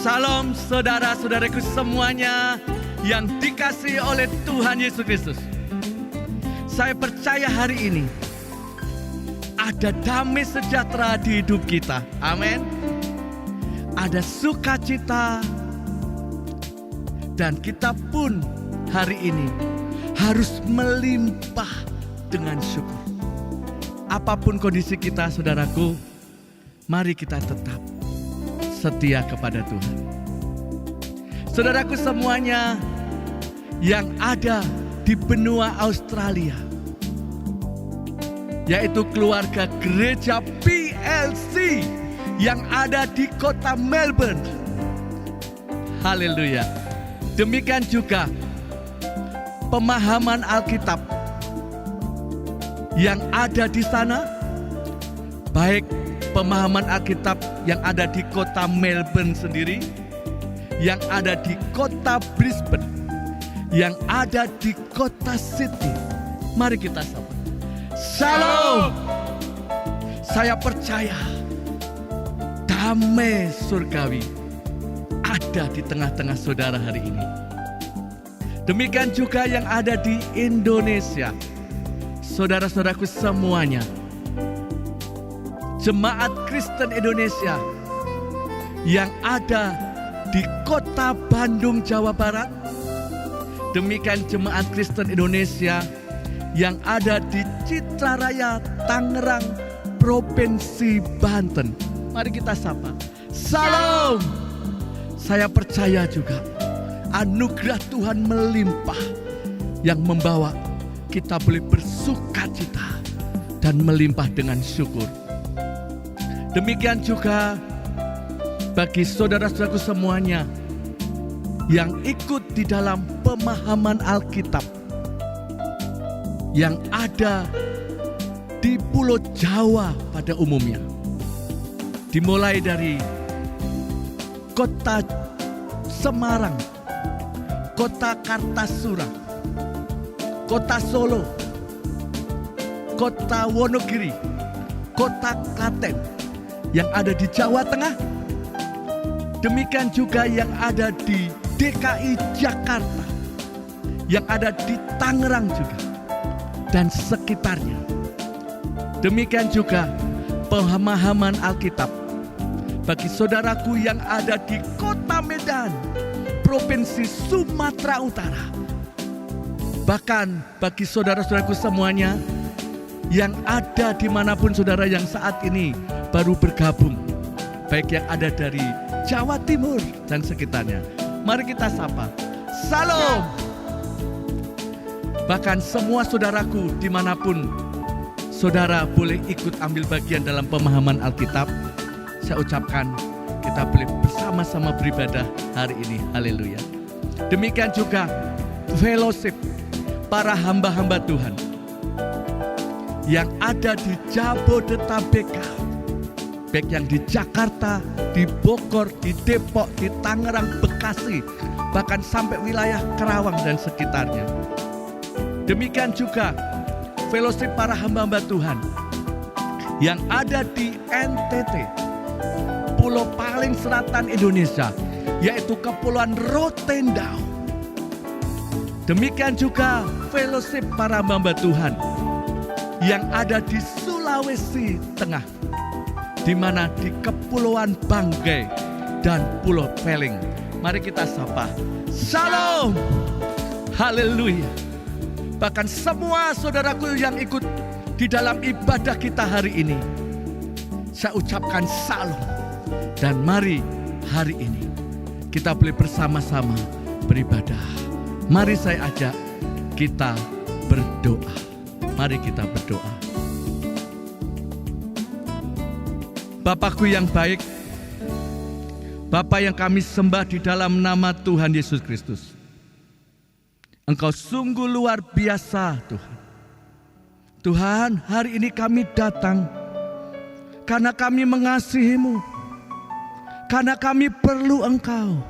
Salam saudara-saudaraku semuanya yang dikasihi oleh Tuhan Yesus Kristus. Saya percaya hari ini ada damai sejahtera di hidup kita. Amin. Ada sukacita. Dan kita pun hari ini harus melimpah dengan syukur. Apapun kondisi kita, saudaraku, mari kita tetap setia kepada Tuhan. Saudaraku semuanya yang ada di benua Australia, yaitu keluarga gereja PLC yang ada di kota Melbourne. Haleluya. Demikian juga pemahaman Alkitab yang ada di sana, baik pemahaman Alkitab yang ada di kota Melbourne sendiri, yang ada di kota Brisbane, yang ada di kota Sydney. Mari kita sapa. Shalom. Saya percaya damai surgawi ada di tengah-tengah saudara hari ini. Demikian juga yang ada di Indonesia. Saudara-saudaraku semuanya, Jemaat Kristen Indonesia yang ada di kota Bandung, Jawa Barat. Demikian Jemaat Kristen Indonesia yang ada di Citra Raya, Tangerang, Provinsi Banten. Mari kita sapa. Salam. Saya percaya juga anugerah Tuhan melimpah yang membawa kita boleh bersukacita dan melimpah dengan syukur. Demikian juga bagi saudara-saudaraku semuanya yang ikut di dalam pemahaman Alkitab yang ada di Pulau Jawa pada umumnya. Dimulai dari kota Semarang, kota Kartasura, kota Solo, kota Wonogiri, kota Klaten yang ada di Jawa Tengah. Demikian juga yang ada di DKI Jakarta, yang ada di Tangerang juga, dan sekitarnya. Demikian juga pemahaman Alkitab bagi saudaraku yang ada di kota Medan, Provinsi Sumatera Utara. Bahkan bagi saudara-saudaraku semuanya yang ada dimanapun saudara yang saat ini baru bergabung, baik yang ada dari Jawa Timur dan sekitarnya. Mari kita sapa. Salam. Bahkan semua saudaraku dimanapun saudara boleh ikut ambil bagian dalam pemahaman Alkitab. Saya ucapkan kita boleh bersama-sama beribadah hari ini. Haleluya. Demikian juga fellowship para hamba-hamba Tuhan yang ada di Jabodetabek, baik yang di Jakarta, di Bogor, di Depok, di Tangerang, Bekasi, bahkan sampai wilayah Kerawang dan sekitarnya. Demikian juga fellowship para hamba-hamba Tuhan yang ada di NTT, pulau paling selatan Indonesia, yaitu Kepulauan Rotendao. Demikian juga fellowship para hamba Tuhan yang ada di Sulawesi Tengah, di mana di Kepulauan Banggai dan Pulau Peling. Mari kita sapa. Shalom. Haleluya. Bahkan semua saudaraku yang ikut di dalam ibadah kita hari ini, saya ucapkan salam. Dan mari hari ini kita boleh bersama-sama beribadah. Mari saya ajak kita berdoa. Mari kita berdoa. Bapakku yang baik, Bapa yang kami sembah di dalam nama Tuhan Yesus Kristus. Engkau sungguh luar biasa Tuhan. Tuhan, hari ini kami datang karena kami mengasihi-Mu. Karena kami perlu Engkau.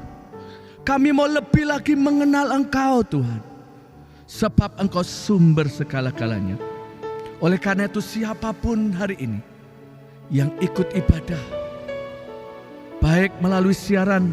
Kami mau lebih lagi mengenal Engkau Tuhan. Sebab Engkau sumber segala-galanya. Oleh karena itu siapapun hari ini yang ikut ibadah, baik melalui siaran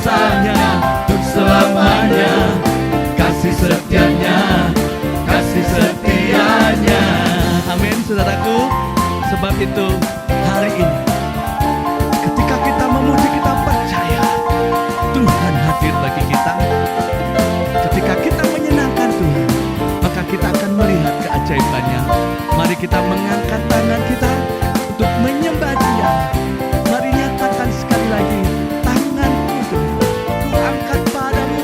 Bahwasanya untuk selamanya kasih setianya, kasih setianya. Amin saudaraku. Sebab itu hari ini ketika kita memuji, kita percaya Tuhan hadir bagi kita. Ketika kita menyenangkan Tuhan, maka kita akan melihat keajaibannya. Mari kita mengangkat tangan kita untuk menyembah Dia. Mari nyatakan sekali lagi, tanganku ku angkat padamu.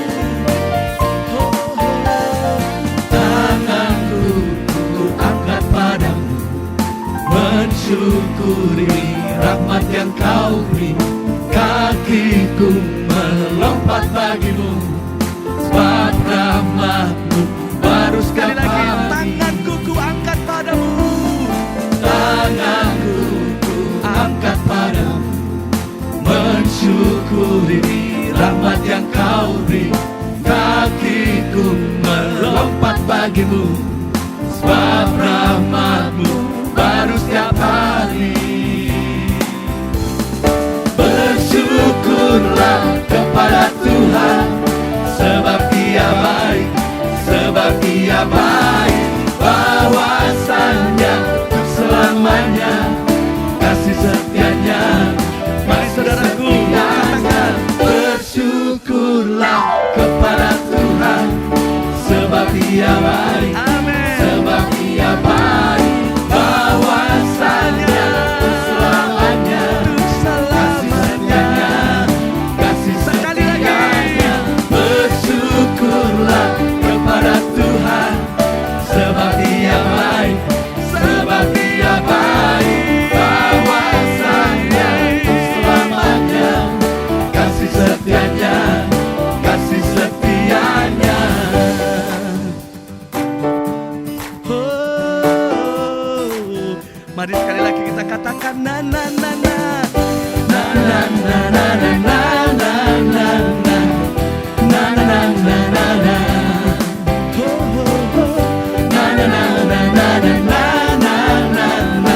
Oh, oh. Tanganku ku angkat padamu, mensyukuri rahmat yang Kau beri. Kakiku melompat bagimu, sebab rahmat-Mu baru setiap hari. Tanganku ku angkat padamu, tanganku ku angkat padamu, mensyukuri rahmat yang Kau beri. Kakiku melompat bagimu, sebab rahmat-Mu baru setiap hari. Bersyukurlah kepada Tuhan, sebab Dia baik, sebab Dia baik. Bahwasanya untuk selamanya kasih setianya. Mari saudaraku katakan, bersyukurlah kepada Tuhan, sebab Dia baik. Amin. Sebab Dia baik. Bahwasanya untuk selamanya kasih setianya, kasih setianya. Bersyukurlah kepada Tuhan, sebab Dia baik, sebab Dia baik. Bahwasanya untuk selamanya kasih setianya, kasih setianya. Oh, mari sekali lagi kita katakan na na na na na na na na na na na na na na na na na na. Oh, oh, oh. Na na na na na na na na na na.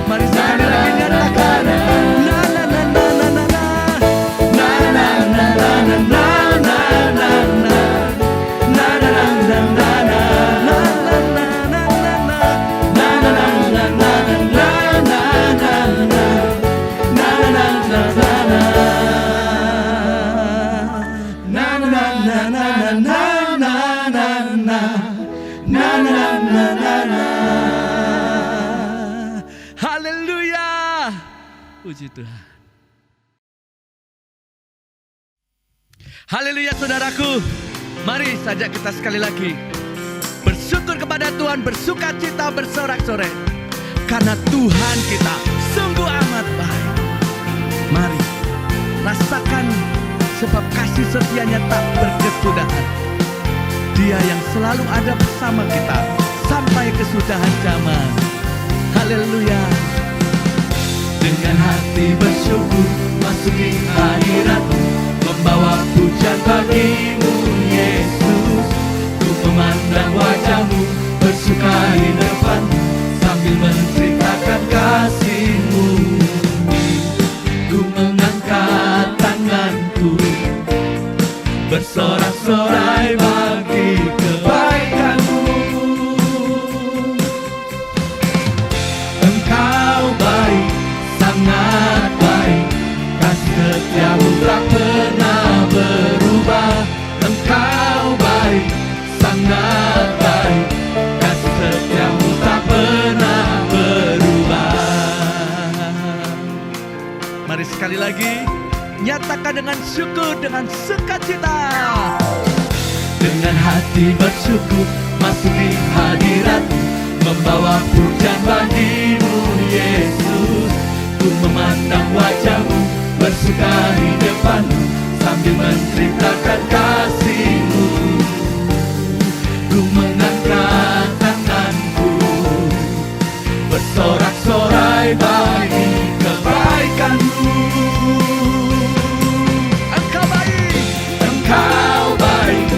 Mari sekali lagi nyatakan na na na na na na na na na na na na na na na. Na na na na na na na na na na. Na na na na na na na na na. Na na na na na na. Na na na na na na na na na. Na na na na na. Haleluya. Puji Tuhan. Haleluya saudaraku. Mari saja kita sekali lagi bersyukur kepada Tuhan, bersuka cita, bersorak-sorai, karena Tuhan kita sungguh amat baik. Mari rasakan, sebab kasih setianya tak berkesudahan. Dia yang selalu ada bersama kita sampai kesudahan zaman. Haleluya. Dengan hati bersyukur masuki hadirat-Mu, membawa pujian bagi-Mu Yesus. Ku memandang wajah-Mu, bersuka di depan-Mu, sambil menceritakan kasih-Mu. Ku mengangkat tanganku, bersorak-sorai bagi kebaikan-Mu. Engkau baik, sangat baik, kasih setia-Mu tak pernah berubah. Engkau baik, sangat baik, kasih setia-Mu tak pernah berubah. Mari sekali lagi nyatakan dengan syukur, dengan sukacita. Dengan hati bersyukur masuk di hadirat-Mu, membawa pujian bagi-Mu Yesus. Ku memandang wajah-Mu, bersuka di depan-Mu, sambil menceritakan kasih-Mu. Ku mengangkat tanganku, bersorak-sorai bagi kebaikan-Mu. Engkau baik, Engkau baik,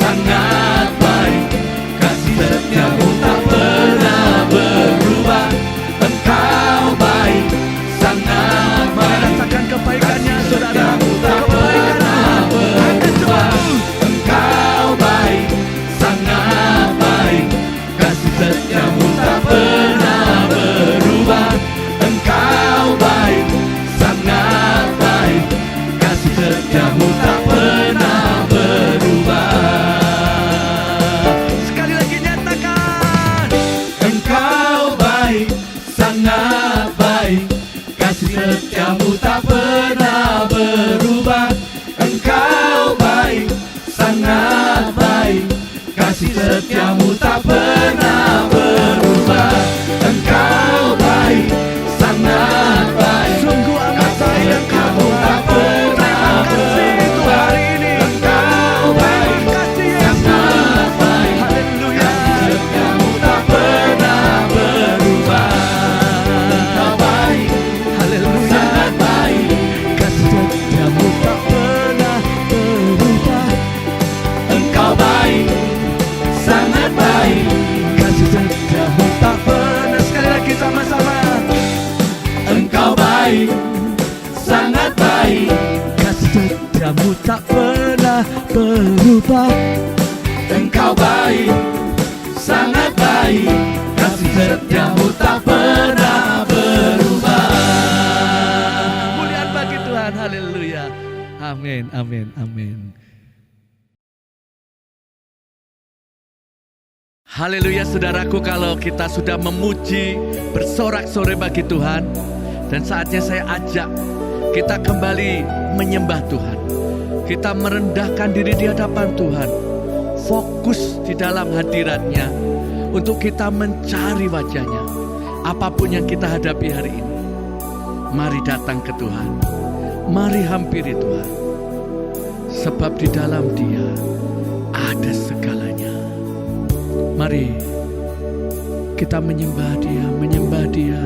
sangat baik, kasih setia-Mu tak pernah berubah. Engkau baik, sangat baik, rasakan kebaikannya saudara, kebaikan Tuhan. pernah berubah. Engkau baik, sangat baik, kasih setiamu tak pernah berubah. Kemuliaan bagi Tuhan, haleluya. Amin, amin, amin. Haleluya saudaraku, kalau kita sudah memuji, bersorak-sorai bagi Tuhan, dan saatnya saya ajak kita kembali menyembah Tuhan. Kita merendahkan diri di hadapan Tuhan, fokus di dalam hadirat-Nya untuk kita mencari wajah-Nya. Apapun yang kita hadapi hari ini, mari datang ke Tuhan, mari hampiri Tuhan, sebab di dalam Dia ada segalanya. Mari kita menyembah Dia, menyembah Dia.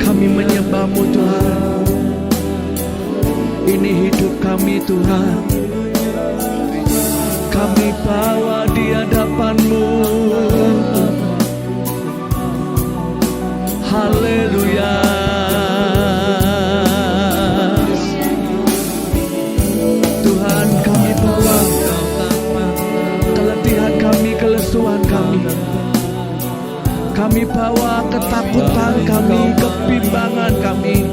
Kami menyembah-Mu Tuhan. Ini hidup kami Tuhan. Kami bawa di hadapan-Mu. Haleluya. Tuhan, kami bawa keletihan kami, kelesuan kami. Kami bawa ketakutan kami, kebimbangan kami,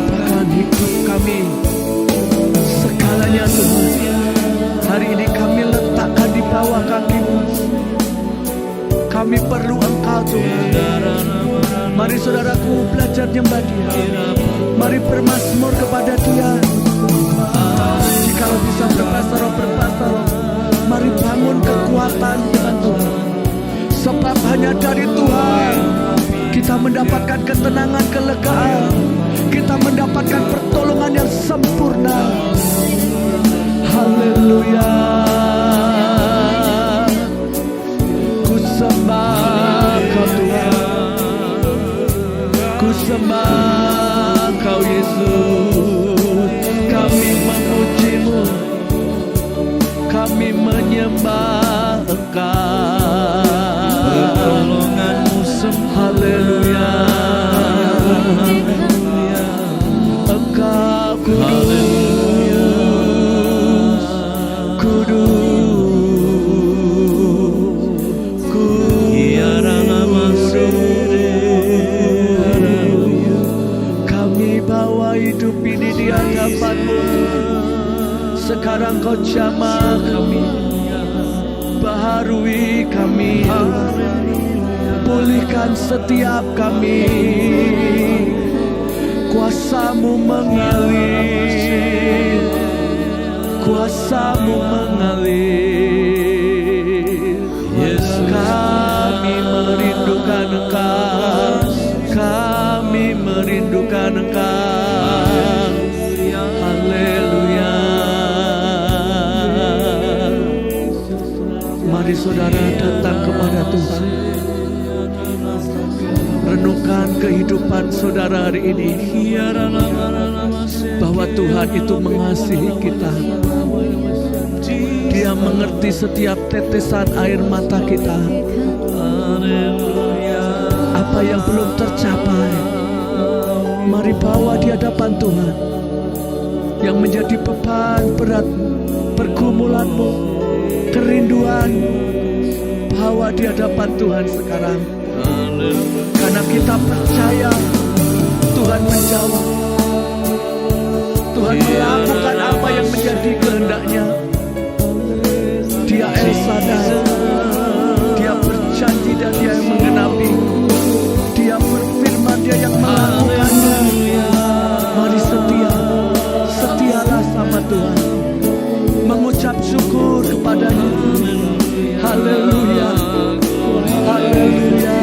bahkan hidup kami, segalanya Tuhan. Hari ini kami letakkan di bawah kaki-Mu. Kami perlu Engkau Tuhan. Mari saudaraku belajar nyembah Dia. Mari bermazmur kepada Dia. Jika bisa berbahasa roh, berbahasa roh. Mari bangun kekuatan dengan Tuhan. Sebab hanya dari Tuhan kita mendapatkan ketenangan, kelegaan. Kita mendapatkan pertolongan yang sempurna. Haleluya. Ku sembah Kau Tuhan, ku sembah Kau Yesus. Kami memuji-Mu, kami menyembah Engkau. Pertolongan-Mu sempurna. Haleluya. Engkau kudus, kudus, kudus. Kami bawa hidup ini di hadapan-Mu. Sekarang Kau jamah kami, baharui kami, pulihkan setiap kami. Kuasa-Mu mengalir, kuasa-Mu mengalir. Yesus, kami merindukan Engkau, kami merindukan Engkau. Haleluya. Mari saudara datang kepada Tuhan. Renungkan kehidupan saudara hari ini, bahwa Tuhan itu mengasihi kita. Dia mengerti setiap tetesan air mata kita. Apa yang belum tercapai, mari bawa di hadapan Tuhan. Yang menjadi beban berat, pergumulanmu, kerinduan, bawa di hadapan Tuhan sekarang. Karena kita percaya Tuhan menjawab. Tuhan melakukan apa yang menjadi kehendak-Nya. Dia El Shaddai. Dia berjanji dan Dia yang menggenapi. Dia berfirman, Dia yang melakukannya. Mari setia, setialah sama Tuhan, mengucap syukur kepada-Nya. Haleluya, haleluya.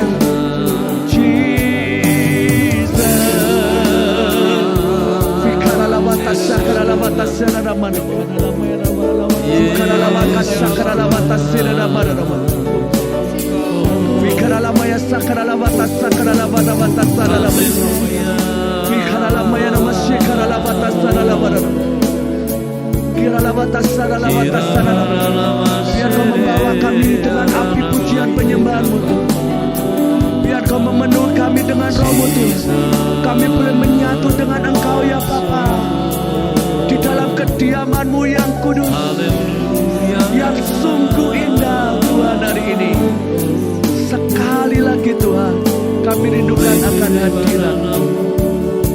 Biar Kau membawa kami dengan api pujian dengan Roh-Mu Tuhan, kami boleh menyatu dengan Engkau ya Bapa, di dalam kediaman-Mu yang kudus, yang sungguh indah Tuhan hari ini. Sekali lagi Tuhan, kami rindukan akan hadirat-Mu.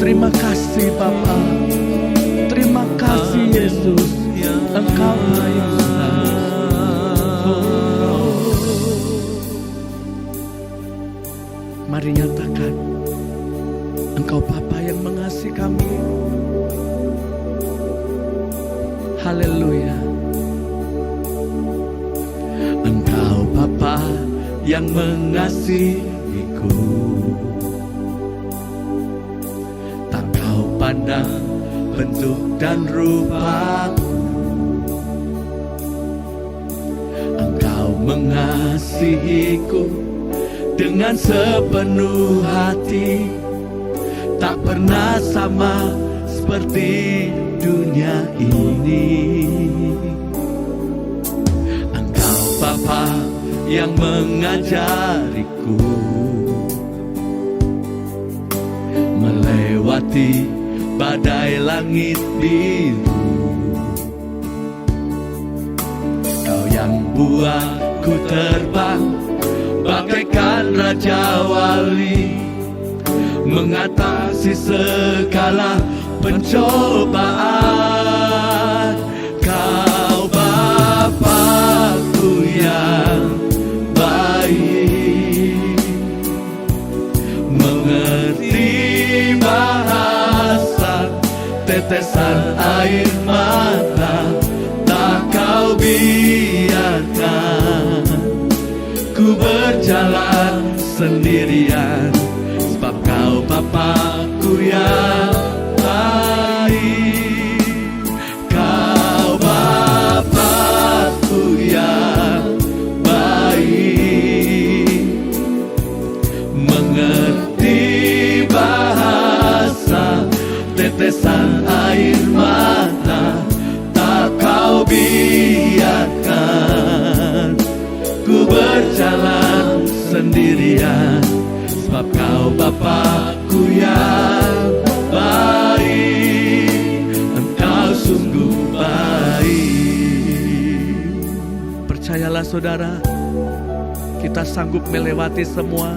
Terima kasih Bapa, terima kasih Yesus, Engkau baik. Mari nyatakan, Engkau Bapa yang mengasihi kami. Haleluya. Engkau Bapa yang mengasihiku, tak kau pandang bentuk dan rupaku. Engkau mengasihiku dengan sepenuh hati, tak pernah sama seperti dunia ini. Engkau Bapa yang mengajariku melewati badai langit biru. Kau yang buatku terbang bagaikan raja wali, mengatasi segala pencobaan. Kau Bapa-Ku yang baik, mengerti bahasa tetesan air mata, tak kau biarkan ku berjalan sendirian, sebab kau Bapa-Ku yang baik. Kau Bapa-Ku yang baik, mengerti bahasa tetesan air mata, tak kau biarkan ku berjalan sendirian, sebab kau Bapa-Ku yang baik. Engkau sungguh baik. Percayalah saudara, kita sanggup melewati semua.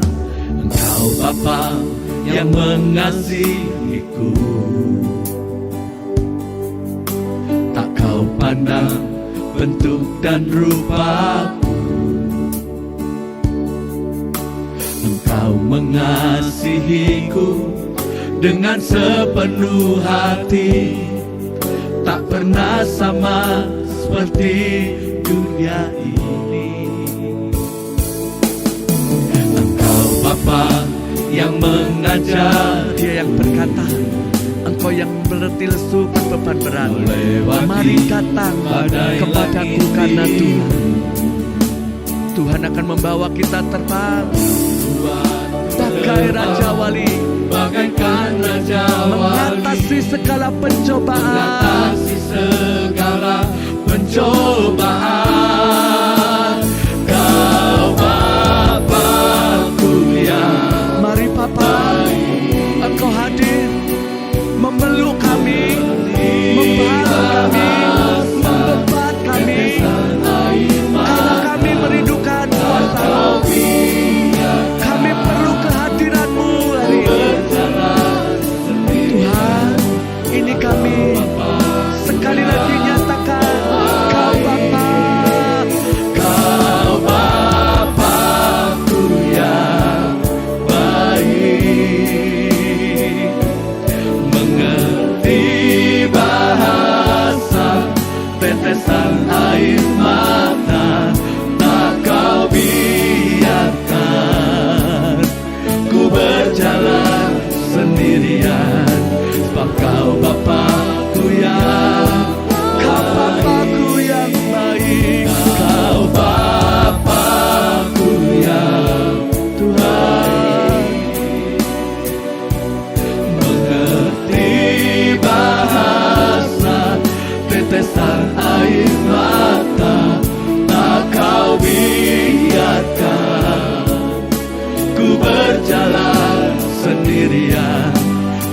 Engkau Bapa yang mengasihiku, tak kau pandang bentuk dan rupaku. Engkau mengasihiku dengan sepenuh hati, tak pernah sama seperti dunia ini. Engkau Bapa yang mengajar, Dia yang berkata, Engkau yang meletih lesu berbeban berat, mari datang kepadaku karena Tuhan akan membawa kita terbang bagai Raja Wali, bagaikan Raja Wali, mengatasi segala pencobaan, Kau Bapa-Ku yang mari Bapa, Engkau hadir memeluk kami, membawa kami, membebat kami, karena kami merindukan kuasa-Mu. Kami perlu kehadiran-Mu hari ini. Tuhan, ini kami sekali lagi nyatakan, Kau Bapa pendirian,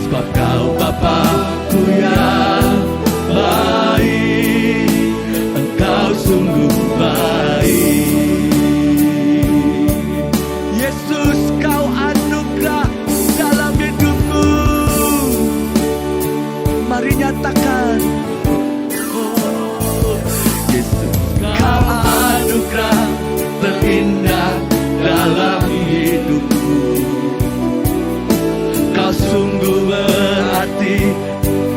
sebab Kau Bapa-Ku yang baik, Engkau sungguh baik. Yesus, Kau anugerah dalam hidupku. Mari nyatakan, Oh, Yesus, Kau anugerah terindah dalam hidupku. Kau sungguh berarti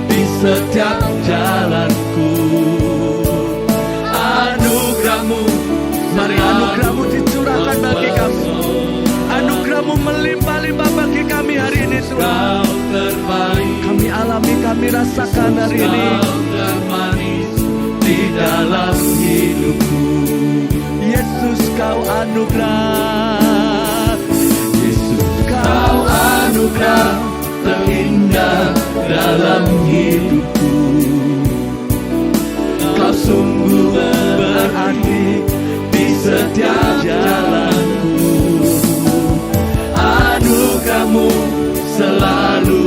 di setiap jalanku. Anugerah-Mu, mari anugerah-Mu dicurahkan bagi kami. Anugerah-Mu melimpah-limpah bagi kami hari ini, Tuhan. Kau terbaik, Kami alami, kami rasakan hari ini. Kau termanis di dalam hidupku. Yesus, Kau anugerah. Yesus, Kau anugerah terindah dalam hidupku. Kau sungguh berarti di setiap jalanku. Anugerah-Mu selalu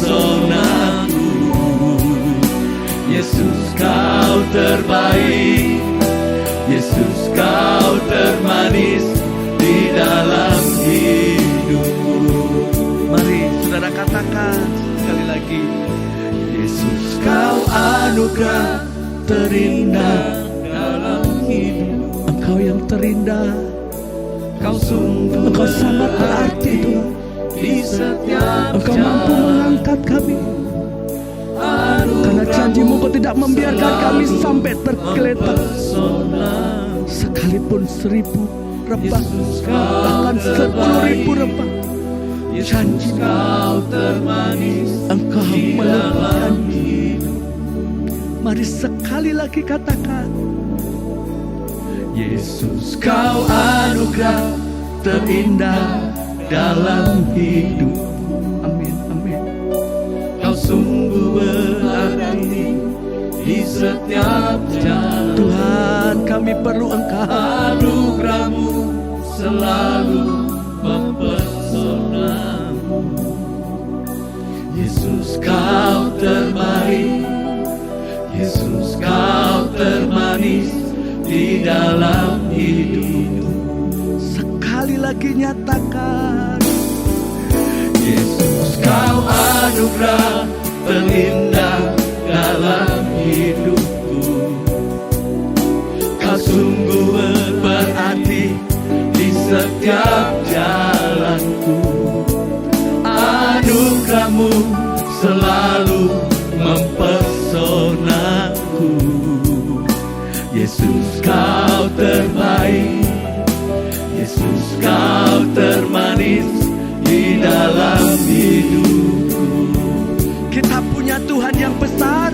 mempersonaku. Yesus, Kau terbaik. Yesus, Kau termanis di dalam hidupku. Mari saudara katakan sekali lagi. Yesus, Kau anugerah terindah dalam hidup. Engkau yang terindah, Kau sungguh Engkau sangat berarti, Tuhan. di setiap Engkau mampu jalan. mengangkat kami. Karena janji-Mu Kau tidak membiarkan kami sampai tergeletak. Sekalipun 1000 rebah, bahkan 10.000 rebah, janji Kau termanis Engkau di meluputkan. dalam hidup. Mari sekali lagi katakan, Yesus, Kau anugerah terindah dalam hidup. amin, amin. Kau sungguh berarti di setiap jalan. Tuhan, kami perlu Engkau. Anugerah-Mu selalu mempersonamu. Yesus, Kau terbaik. Yesus, Kau termanis di dalam hidup. Sekali lagi nyatakan, Yesus, Kau anugerah terindah dalam hidupku. Kau sungguh berarti di setiap jalanku. Anugerah-Mu selalu mempersonaku. Yesus, Kau terbaik. Yesus, Kau termanis di dalam hidupku. kita punya Tuhan yang besar.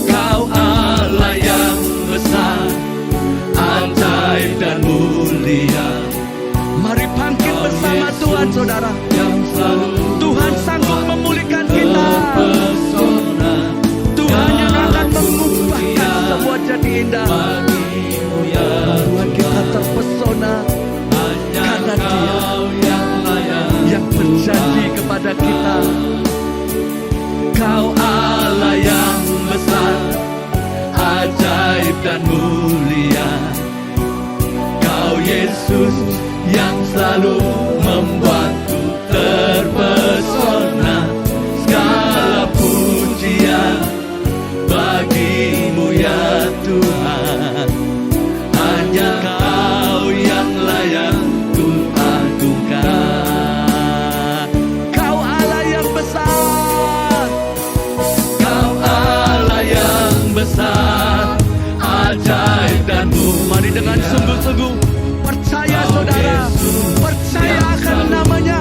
Kau Allah yang besar, ajaib dan mulia. Mari bangkit bersama Tuhan, saudara. Yang selalu Tuhan sanggup memulihkan kita. mempesona. Tuhan yang akan mengubahkan semua jadi indah. Bagimu ya Tuhan, kita terpesona hanya karena Dia Kau yang layak. yang berjanji kepada kita. Kau Allah yang besar, ajaib dan mulia. Kau Yesus yang selalu membuatku terpesona. Segala pujian bagimu ya Tuhan. Hanya Kau yang layak ku agungkan. Kau Allah yang besar. Kau Allah yang besar, ajaib dan mulia. Mari dengan sungguh-sungguh percaya, saudara. Percaya akan namanya.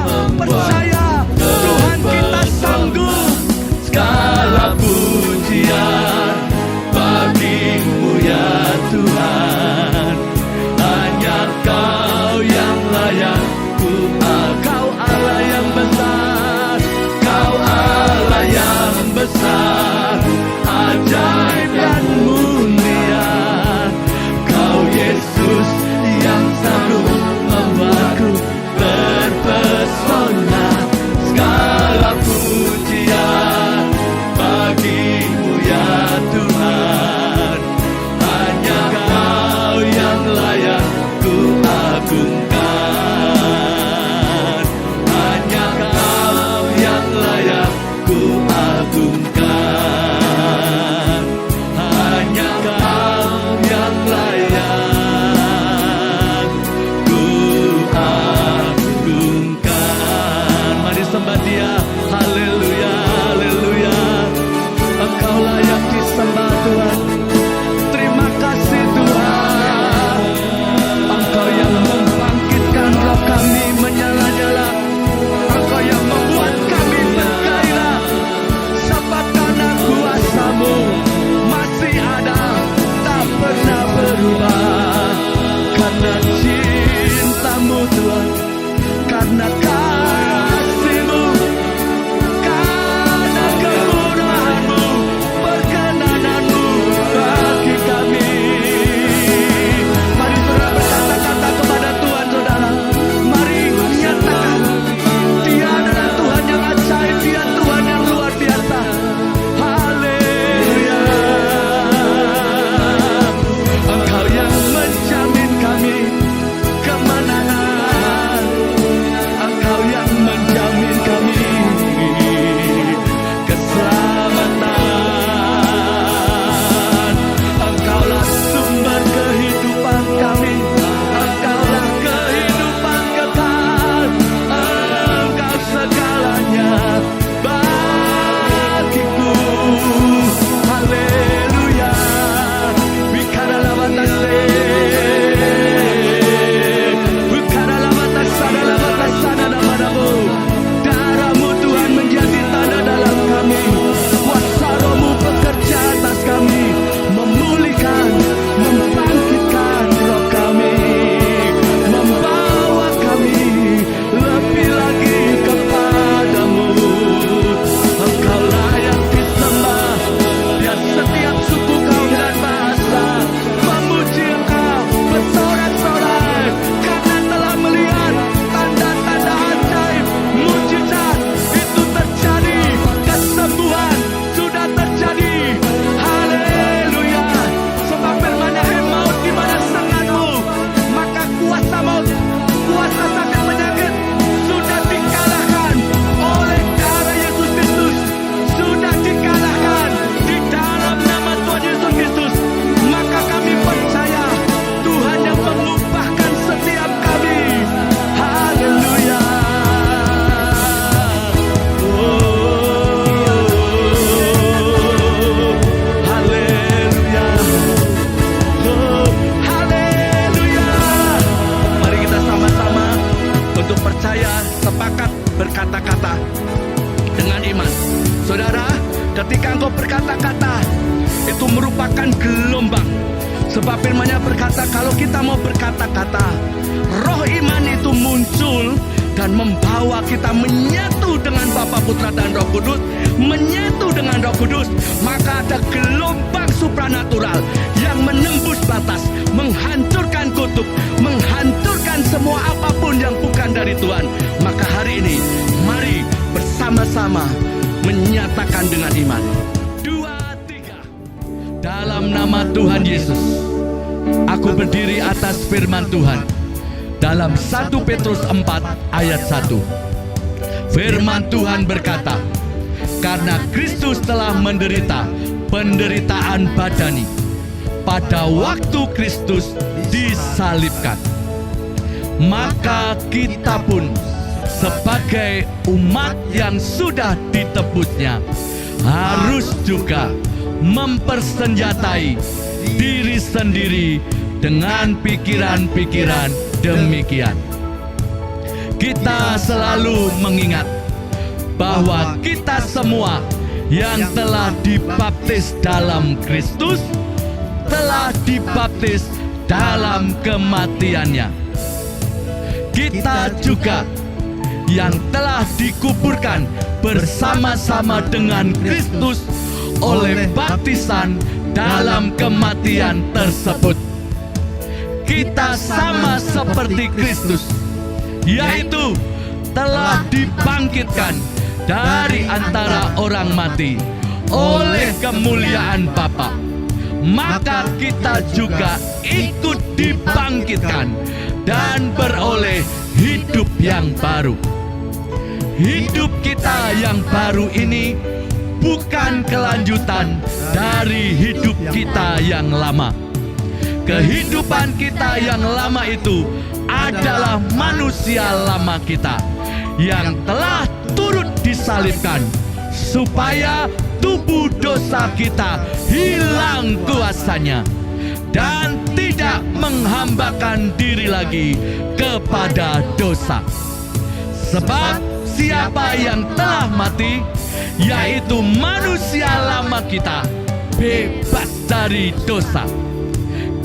yang kau berkata-kata itu merupakan gelombang. Sebab firman-Nya berkata, kalau kita mau berkata-kata, roh iman itu muncul dan membawa kita menyatu dengan Bapa, Putra, dan Roh Kudus. Menyatu dengan Roh Kudus, maka ada gelombang supranatural yang menembus batas, menghancurkan kutuk, menghancurkan semua apapun yang bukan dari Tuhan. Maka hari ini, mari bersama-sama menyatakan dengan iman. 2, 3. Dalam nama Tuhan Yesus, aku berdiri atas firman Tuhan. Dalam 1 Petrus 4 ayat 1, firman Tuhan berkata, karena Kristus telah menderita penderitaan badani pada waktu Kristus disalibkan, maka kita pun sebagai umat yang sudah ditebusnya harus juga mempersenjatai diri sendiri dengan pikiran-pikiran demikian. Kita selalu mengingat bahwa kita semua yang telah dibaptis dalam Kristus telah dibaptis dalam kematiannya. Kita juga yang telah dikuburkan bersama-sama dengan Kristus oleh baptisan dalam kematian tersebut. Kita sama seperti Kristus, yaitu telah dibangkitkan dari antara orang mati oleh kemuliaan Bapa. Maka kita juga ikut dibangkitkan dan beroleh hidup yang baru. Hidup kita yang baru ini bukan kelanjutan dari hidup kita yang lama. Kehidupan kita yang lama itu adalah manusia lama kita yang telah turut disalibkan supaya tubuh dosa kita hilang kuasanya dan tidak menghambakan diri lagi kepada dosa. Sebab siapa yang telah mati, yaitu manusia lama kita, bebas dari dosa.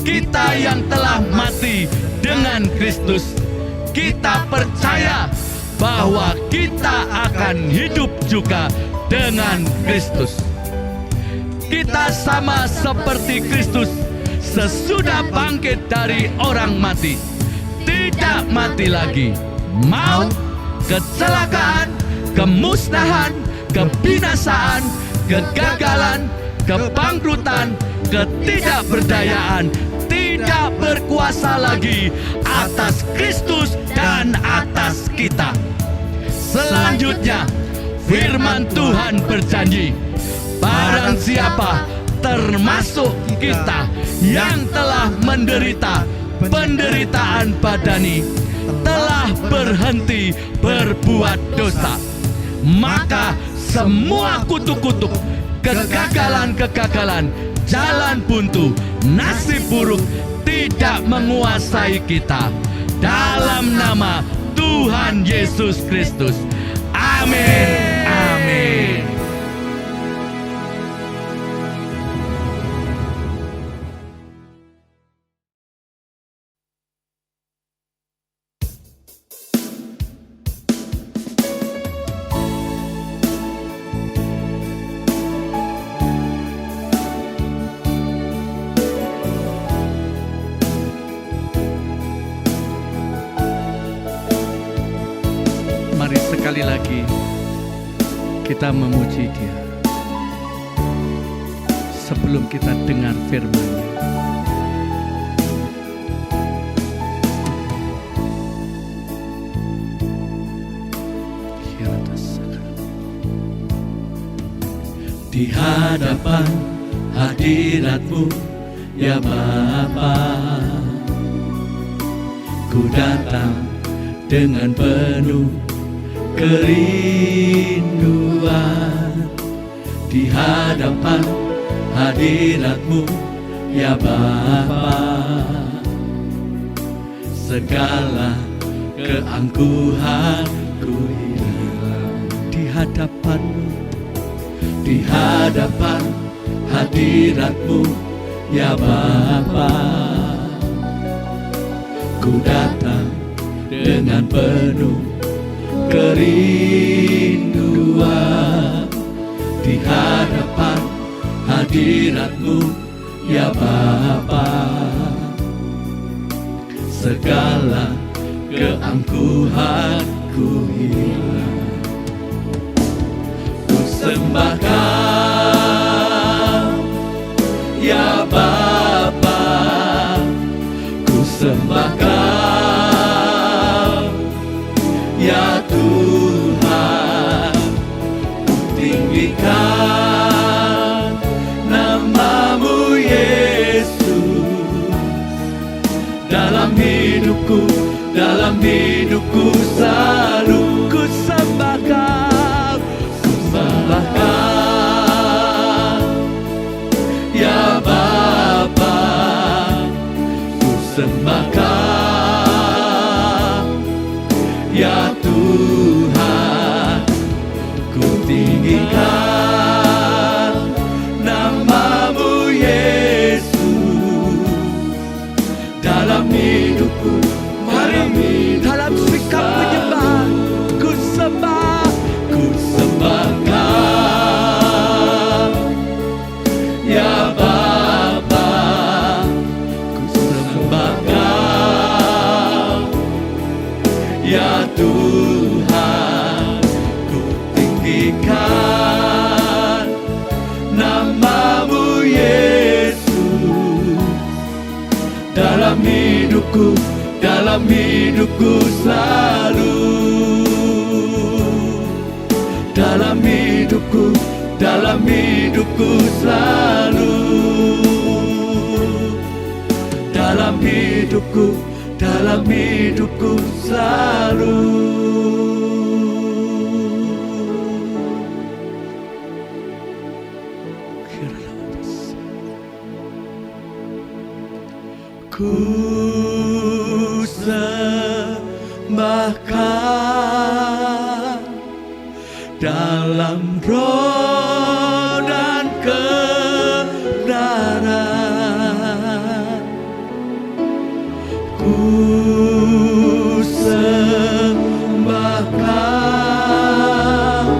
Kita yang telah mati dengan Kristus, kita percaya bahwa kita akan hidup juga dengan Kristus. Kita sama seperti Kristus sesudah bangkit dari orang mati. Tidak mati lagi. Maut, kecelakaan, kemusnahan, kebinasaan, kegagalan, kebangkrutan, ketidakberdayaan tidak berkuasa lagi atas Kristus dan atas kita. Selanjutnya, firman Tuhan berjanji, barang siapa termasuk kita yang telah menderita penderitaan badani, telah berhenti berbuat dosa, maka semua kutuk-kutuk, kegagalan-kegagalan, jalan buntu, nasib buruk tidak menguasai kita. Dalam nama Tuhan Yesus Kristus. Amin. Amin. Mari sekali lagi kita memuji Dia sebelum kita dengar firman-Nya. Di hadapan hadirat-Mu ya Bapa, ku datang dengan penuh kerinduan. Di hadapan hadirat-Mu ya Bapa, segala keangkuhanku hilang. Di hadapan-Mu di hadapan hadirat-Mu ya Bapa. Ku datang dengan penuh kerinduan di hadapan hadirat-Mu ya Bapa. Segala keangkuhanku hilang, ku sembah Kau ya Bapa, ku sembah Kau ya Tuhan, ku tinggikan nama-Mu Yesus. Dalam hidupku selalu ku sembah Kau, ku sembah Kau ya Bapa, ku sembah Kau ya Tuhan, ku tinggikan nama-Mu Yesus. Dalam hidupku, mari dalam sikap menyembah, ku sembah Kau ya Bapa, ku sembah Kau ya Tuhan, ku tinggikan nama-Mu Yesus. Dalam hidupku selalu, dalam hidupku selalu, dalam hidupku selalu. Ku sembah Kau dalam roh dan kebenaran. Ku sembah Kau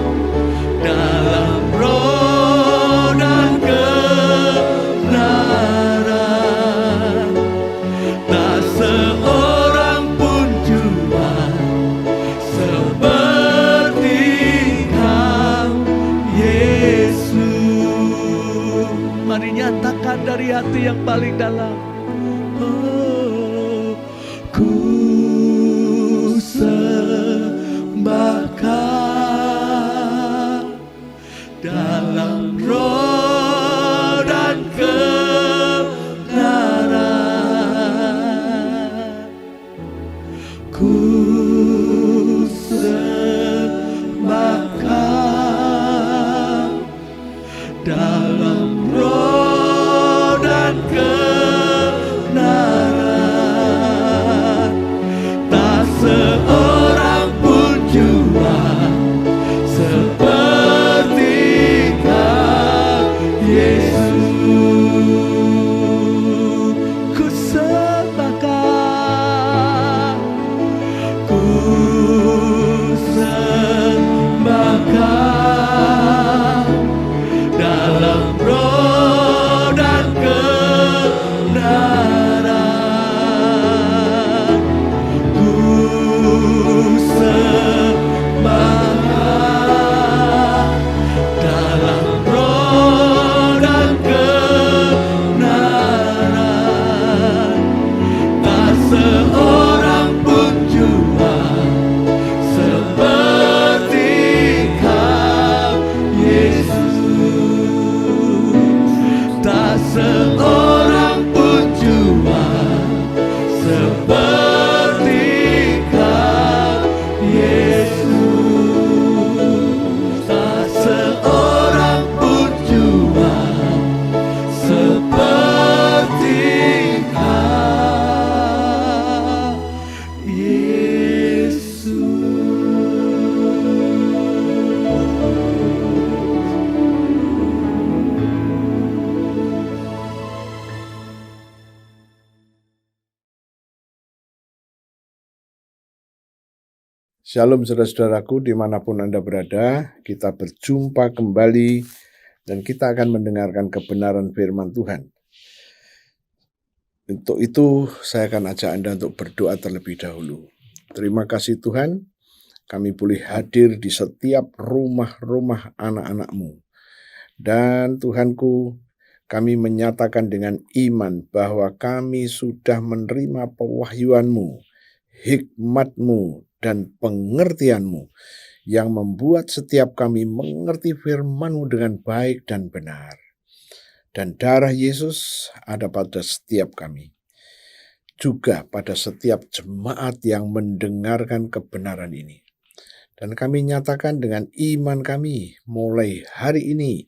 dalam roh dan kebenaran. Tak seorang pun jua seperti Kau, Yesus. Mari nyatakan dari hati yang paling dalam. Oh, ku sembah Kau dalam roh dan kebenaran. Ku sembah Kau dalam roh dan kebenaran. Tak seorang pun jua seperti Kau, Yesus. Ku sembah Kau, ku Shalom saudara-saudaraku dimanapun Anda berada, kita berjumpa kembali dan kita akan mendengarkan kebenaran firman Tuhan. Untuk itu saya akan ajak Anda untuk berdoa terlebih dahulu. Terima kasih Tuhan, kami boleh hadir di setiap rumah-rumah anak-anak-Mu. Dan Tuhanku, kami menyatakan dengan iman bahwa kami sudah menerima pewahyuan-Mu, hikmat-Mu, dan pengertian-Mu yang membuat setiap kami mengerti firman-Mu dengan baik dan benar. Dan darah Yesus ada pada setiap kami, juga pada setiap jemaat yang mendengarkan kebenaran ini. Dan kami nyatakan dengan iman kami, mulai hari ini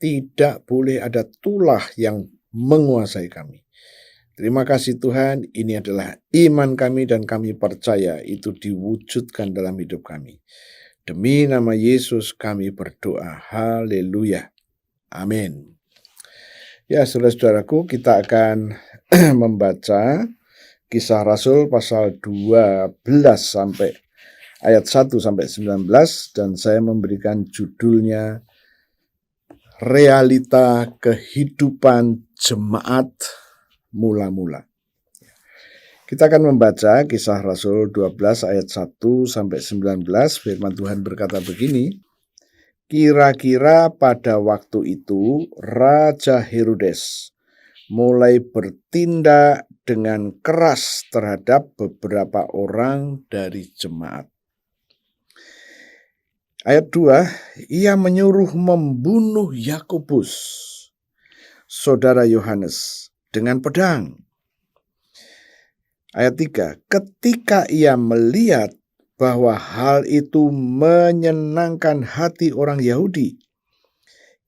tidak boleh ada tulah yang menguasai kami. Terima kasih Tuhan, ini adalah iman kami dan kami percaya itu diwujudkan dalam hidup kami. Demi nama Yesus kami berdoa. Haleluya. Amin. Ya, saudara-saudaraku, kita akan membaca Kisah Rasul pasal 12 sampai ayat 1 sampai 19 dan saya memberikan judulnya Realita Kehidupan Jemaat Mula-mula. Kita akan membaca Kisah Rasul 12 ayat 1 sampai 19. Firman Tuhan berkata begini, kira-kira pada waktu itu Raja Herodes mulai bertindak dengan keras terhadap beberapa orang dari jemaat. Ayat 2, ia menyuruh membunuh Yakobus, saudara Yohanes, dengan pedang. Ayat 3, ketika ia melihat bahwa hal itu menyenangkan hati orang Yahudi,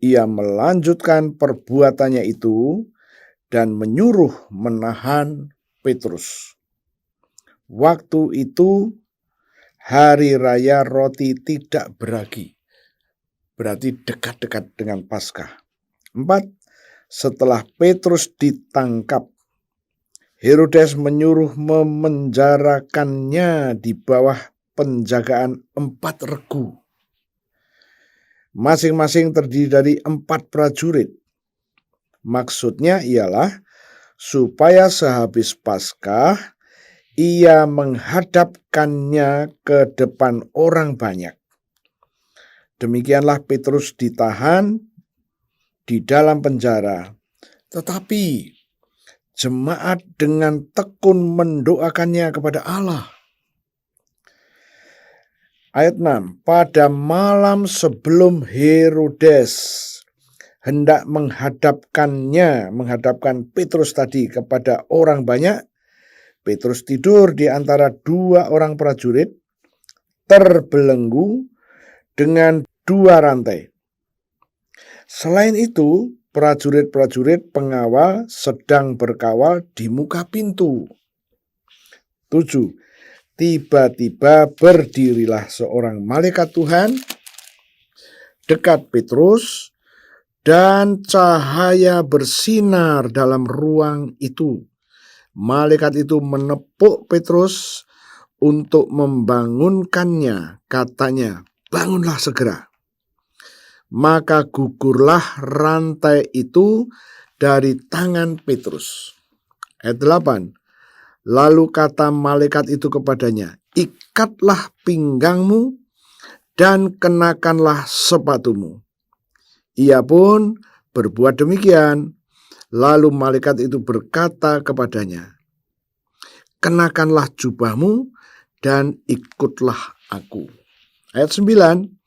ia melanjutkan perbuatannya itu dan menyuruh menahan Petrus. Waktu itu hari raya roti tidak beragi, berarti dekat-dekat dengan Paskah. 4, setelah Petrus ditangkap, Herodes menyuruh memenjarakannya di bawah penjagaan 4 regu. Masing-masing terdiri dari 4 prajurit. Maksudnya ialah supaya sehabis Paskah ia menghadapkannya ke depan orang banyak. Demikianlah Petrus ditahan di dalam penjara, tetapi jemaat dengan tekun mendoakannya kepada Allah. Ayat 6, pada malam sebelum Herodes hendak menghadapkan Petrus tadi kepada orang banyak, Petrus tidur di antara 2 orang prajurit, terbelenggu dengan 2 rantai. Selain itu, prajurit-prajurit pengawal sedang berkawal di muka pintu. 7. Tiba-tiba berdirilah seorang malaikat Tuhan dekat Petrus dan cahaya bersinar dalam ruang itu. Malaikat itu menepuk Petrus untuk membangunkannya. Katanya, bangunlah segera. Maka gugurlah rantai itu dari tangan Petrus. Ayat 8. Lalu kata malaikat itu kepadanya, ikatlah pinggangmu dan kenakanlah sepatumu. Ia pun berbuat demikian. Lalu malaikat itu berkata kepadanya, kenakanlah jubahmu dan ikutlah aku. Ayat 9.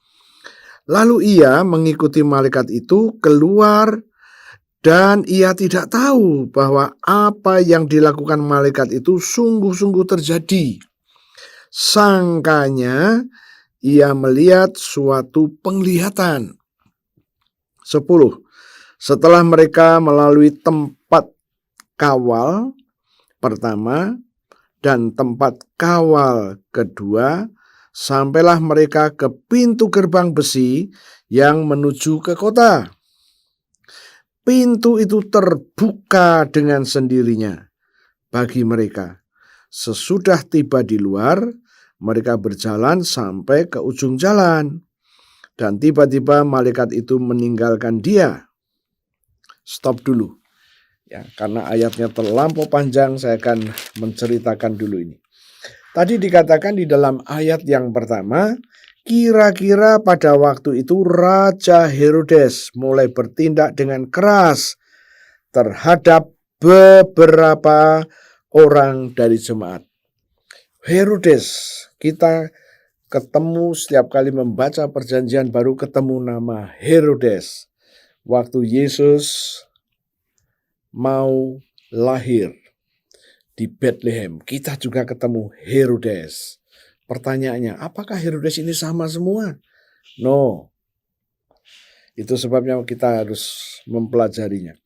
Lalu ia mengikuti malaikat itu keluar dan ia tidak tahu bahwa apa yang dilakukan malaikat itu sungguh-sungguh terjadi. Sangkanya ia melihat suatu penglihatan. 10. Setelah mereka melalui tempat kawal pertama dan tempat kawal kedua, sampailah mereka ke pintu gerbang besi yang menuju ke kota. Pintu itu terbuka dengan sendirinya bagi mereka. Sesudah tiba di luar, Mereka berjalan sampai ke ujung jalan. Dan tiba-tiba malaikat itu meninggalkan dia. Stop dulu. Ya, karena ayatnya terlampau panjang, saya akan menceritakan dulu ini. Tadi dikatakan di dalam ayat yang pertama, kira-kira pada waktu itu Raja Herodes mulai bertindak dengan keras terhadap beberapa orang dari jemaat. Herodes, kita ketemu setiap kali membaca perjanjian baru ketemu nama Herodes. Waktu Yesus mau lahir di Bethlehem, kita juga ketemu Herodes. Pertanyaannya, apakah Herodes ini sama semua? No. Itu sebabnya kita harus mempelajarinya.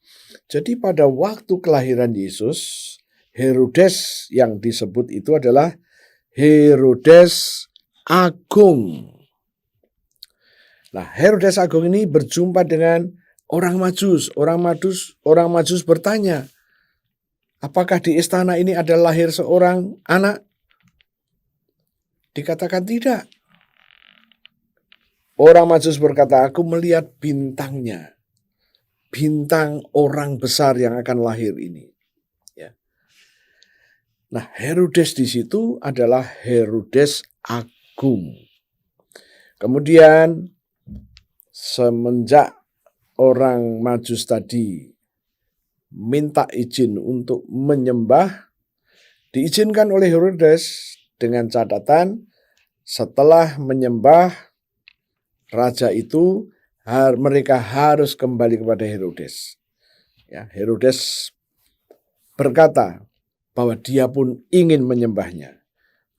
Jadi pada waktu kelahiran Yesus, Herodes yang disebut itu adalah Herodes Agung. Nah, Herodes Agung ini berjumpa dengan orang Majus. Orang Majus bertanya, apakah di istana ini ada lahir seorang anak? Dikatakan tidak. Orang Majus berkata, aku melihat bintangnya. Bintang orang besar yang akan lahir ini. Ya. Nah, Herodes di situ adalah Herodes Agung. Kemudian semenjak orang Majus tadi minta izin untuk menyembah, diizinkan oleh Herodes dengan catatan setelah menyembah raja itu mereka harus kembali kepada Herodes. Ya, Herodes berkata bahwa dia pun ingin menyembahnya.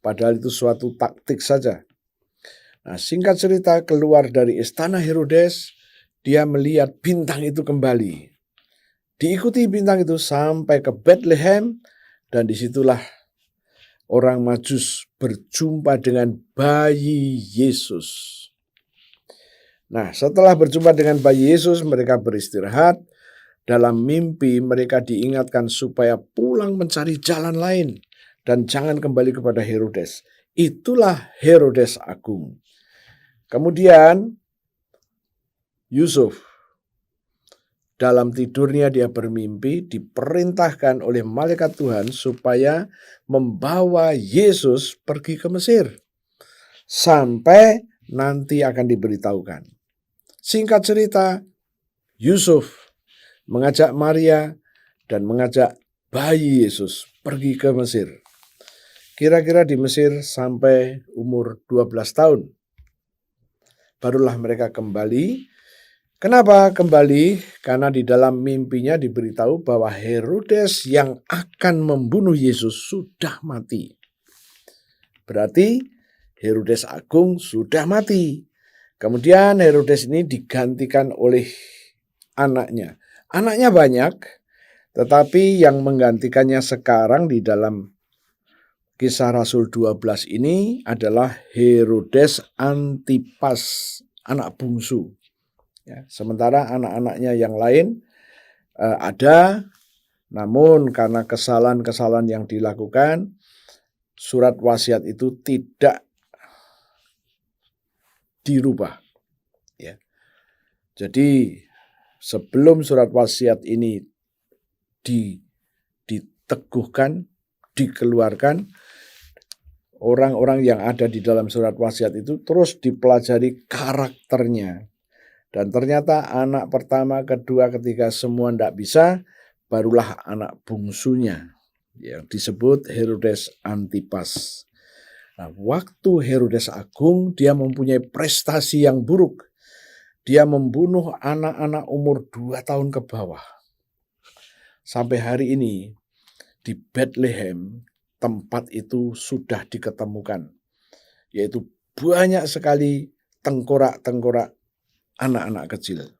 Padahal itu suatu taktik saja. Nah, singkat cerita, keluar dari istana Herodes, dia melihat bintang itu kembali. Diikuti bintang itu sampai ke Bethlehem, dan disitulah orang Majus berjumpa dengan bayi Yesus. Nah, setelah berjumpa dengan bayi Yesus, mereka beristirahat. Dalam mimpi mereka diingatkan supaya pulang mencari jalan lain dan jangan kembali kepada Herodes. Itulah Herodes Agung. Kemudian Yusuf dalam tidurnya dia bermimpi diperintahkan oleh malaikat Tuhan supaya membawa Yesus pergi ke Mesir sampai nanti akan diberitahukan. Singkat cerita, Yusuf mengajak Maria dan mengajak bayi Yesus pergi ke Mesir. Kira-kira di Mesir sampai umur 12 tahun. Barulah mereka kembali. Kenapa kembali? Karena di dalam mimpinya diberitahu bahwa Herodes yang akan membunuh Yesus sudah mati. Berarti Herodes Agung sudah mati. Kemudian Herodes ini digantikan oleh anaknya. Anaknya banyak, tetapi yang menggantikannya sekarang di dalam Kisah Rasul 12 ini adalah Herodes Antipas, anak bungsu. Ya, sementara anak-anaknya yang lain ada, namun karena kesalahan-kesalahan yang dilakukan, surat wasiat itu tidak dirubah. Ya. Jadi sebelum surat wasiat ini diteguhkan, dikeluarkan, orang-orang yang ada di dalam surat wasiat itu terus dipelajari karakternya. Dan ternyata anak pertama, kedua, ketiga semua tidak bisa, barulah anak bungsunya yang disebut Herodes Antipas. Nah, waktu Herodes Agung, dia mempunyai prestasi yang buruk. Dia membunuh anak-anak umur 2 tahun ke bawah. Sampai hari ini di Bethlehem tempat itu sudah diketemukan. Yaitu banyak sekali tengkorak-tengkorak anak-anak kecil.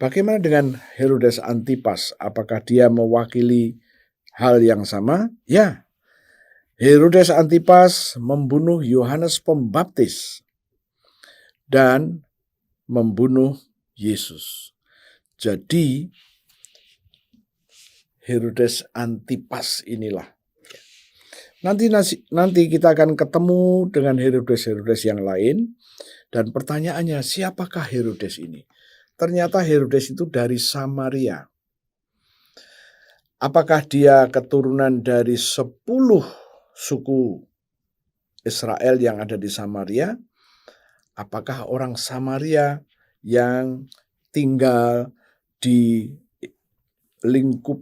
Bagaimana dengan Herodes Antipas? Apakah dia mewakili hal yang sama? Ya. Herodes Antipas membunuh Yohanes Pembaptis dan membunuh Yesus. Jadi Herodes Antipas inilah Nanti kita akan ketemu dengan Herodes yang lain, dan pertanyaannya, siapakah Herodes ini? Ternyata Herodes itu dari Samaria. Apakah dia keturunan dari 10 suku Israel yang ada di Samaria? Apakah orang Samaria yang tinggal di lingkup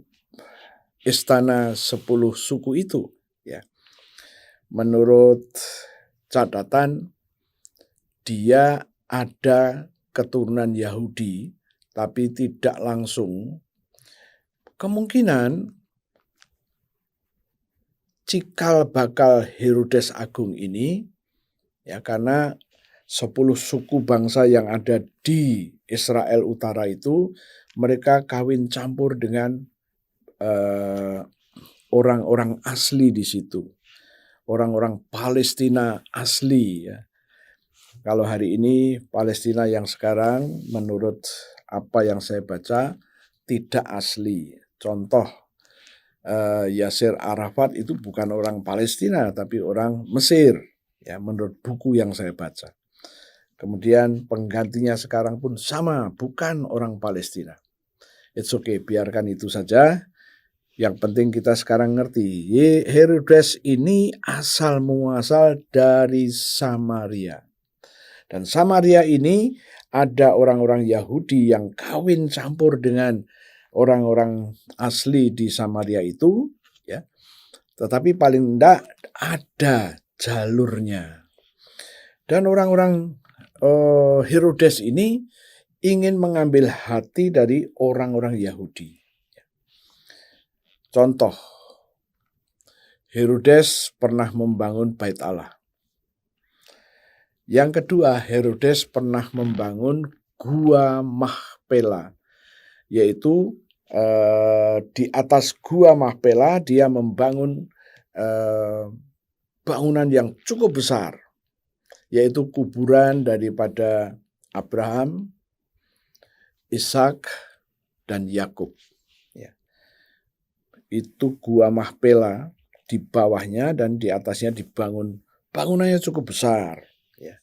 istana 10 suku itu? Ya. Menurut catatan, dia ada keturunan Yahudi, tapi tidak langsung. Kemungkinan cikal bakal Herodes Agung ini, ya, karena 10 suku bangsa yang ada di Israel Utara itu, mereka kawin campur dengan orang-orang asli di situ. Orang-orang Palestina asli, ya. Kalau hari ini Palestina yang sekarang menurut apa yang saya baca tidak asli. Contoh, Yasser Arafat itu bukan orang Palestina tapi orang Mesir, ya, menurut buku yang saya baca. Kemudian penggantinya sekarang pun sama, bukan orang Palestina. It's okay, biarkan itu saja. Yang penting kita sekarang ngerti, Herodes ini asal muasal dari Samaria. Dan Samaria ini ada orang-orang Yahudi yang kawin campur dengan orang-orang asli di Samaria itu, ya. Tetapi paling tidak ada jalurnya. Dan orang-orang Herodes ini ingin mengambil hati dari orang-orang Yahudi. Contoh, Herodes pernah membangun Bait Allah. Yang kedua, Herodes pernah membangun Gua Mahpela, yaitu di atas Gua Mahpela dia membangun bangunan yang cukup besar, yaitu kuburan daripada Abraham, Ishak, dan Yakub. Itu Gua Mahpela, di bawahnya dan di atasnya dibangun bangunannya cukup besar. Ya.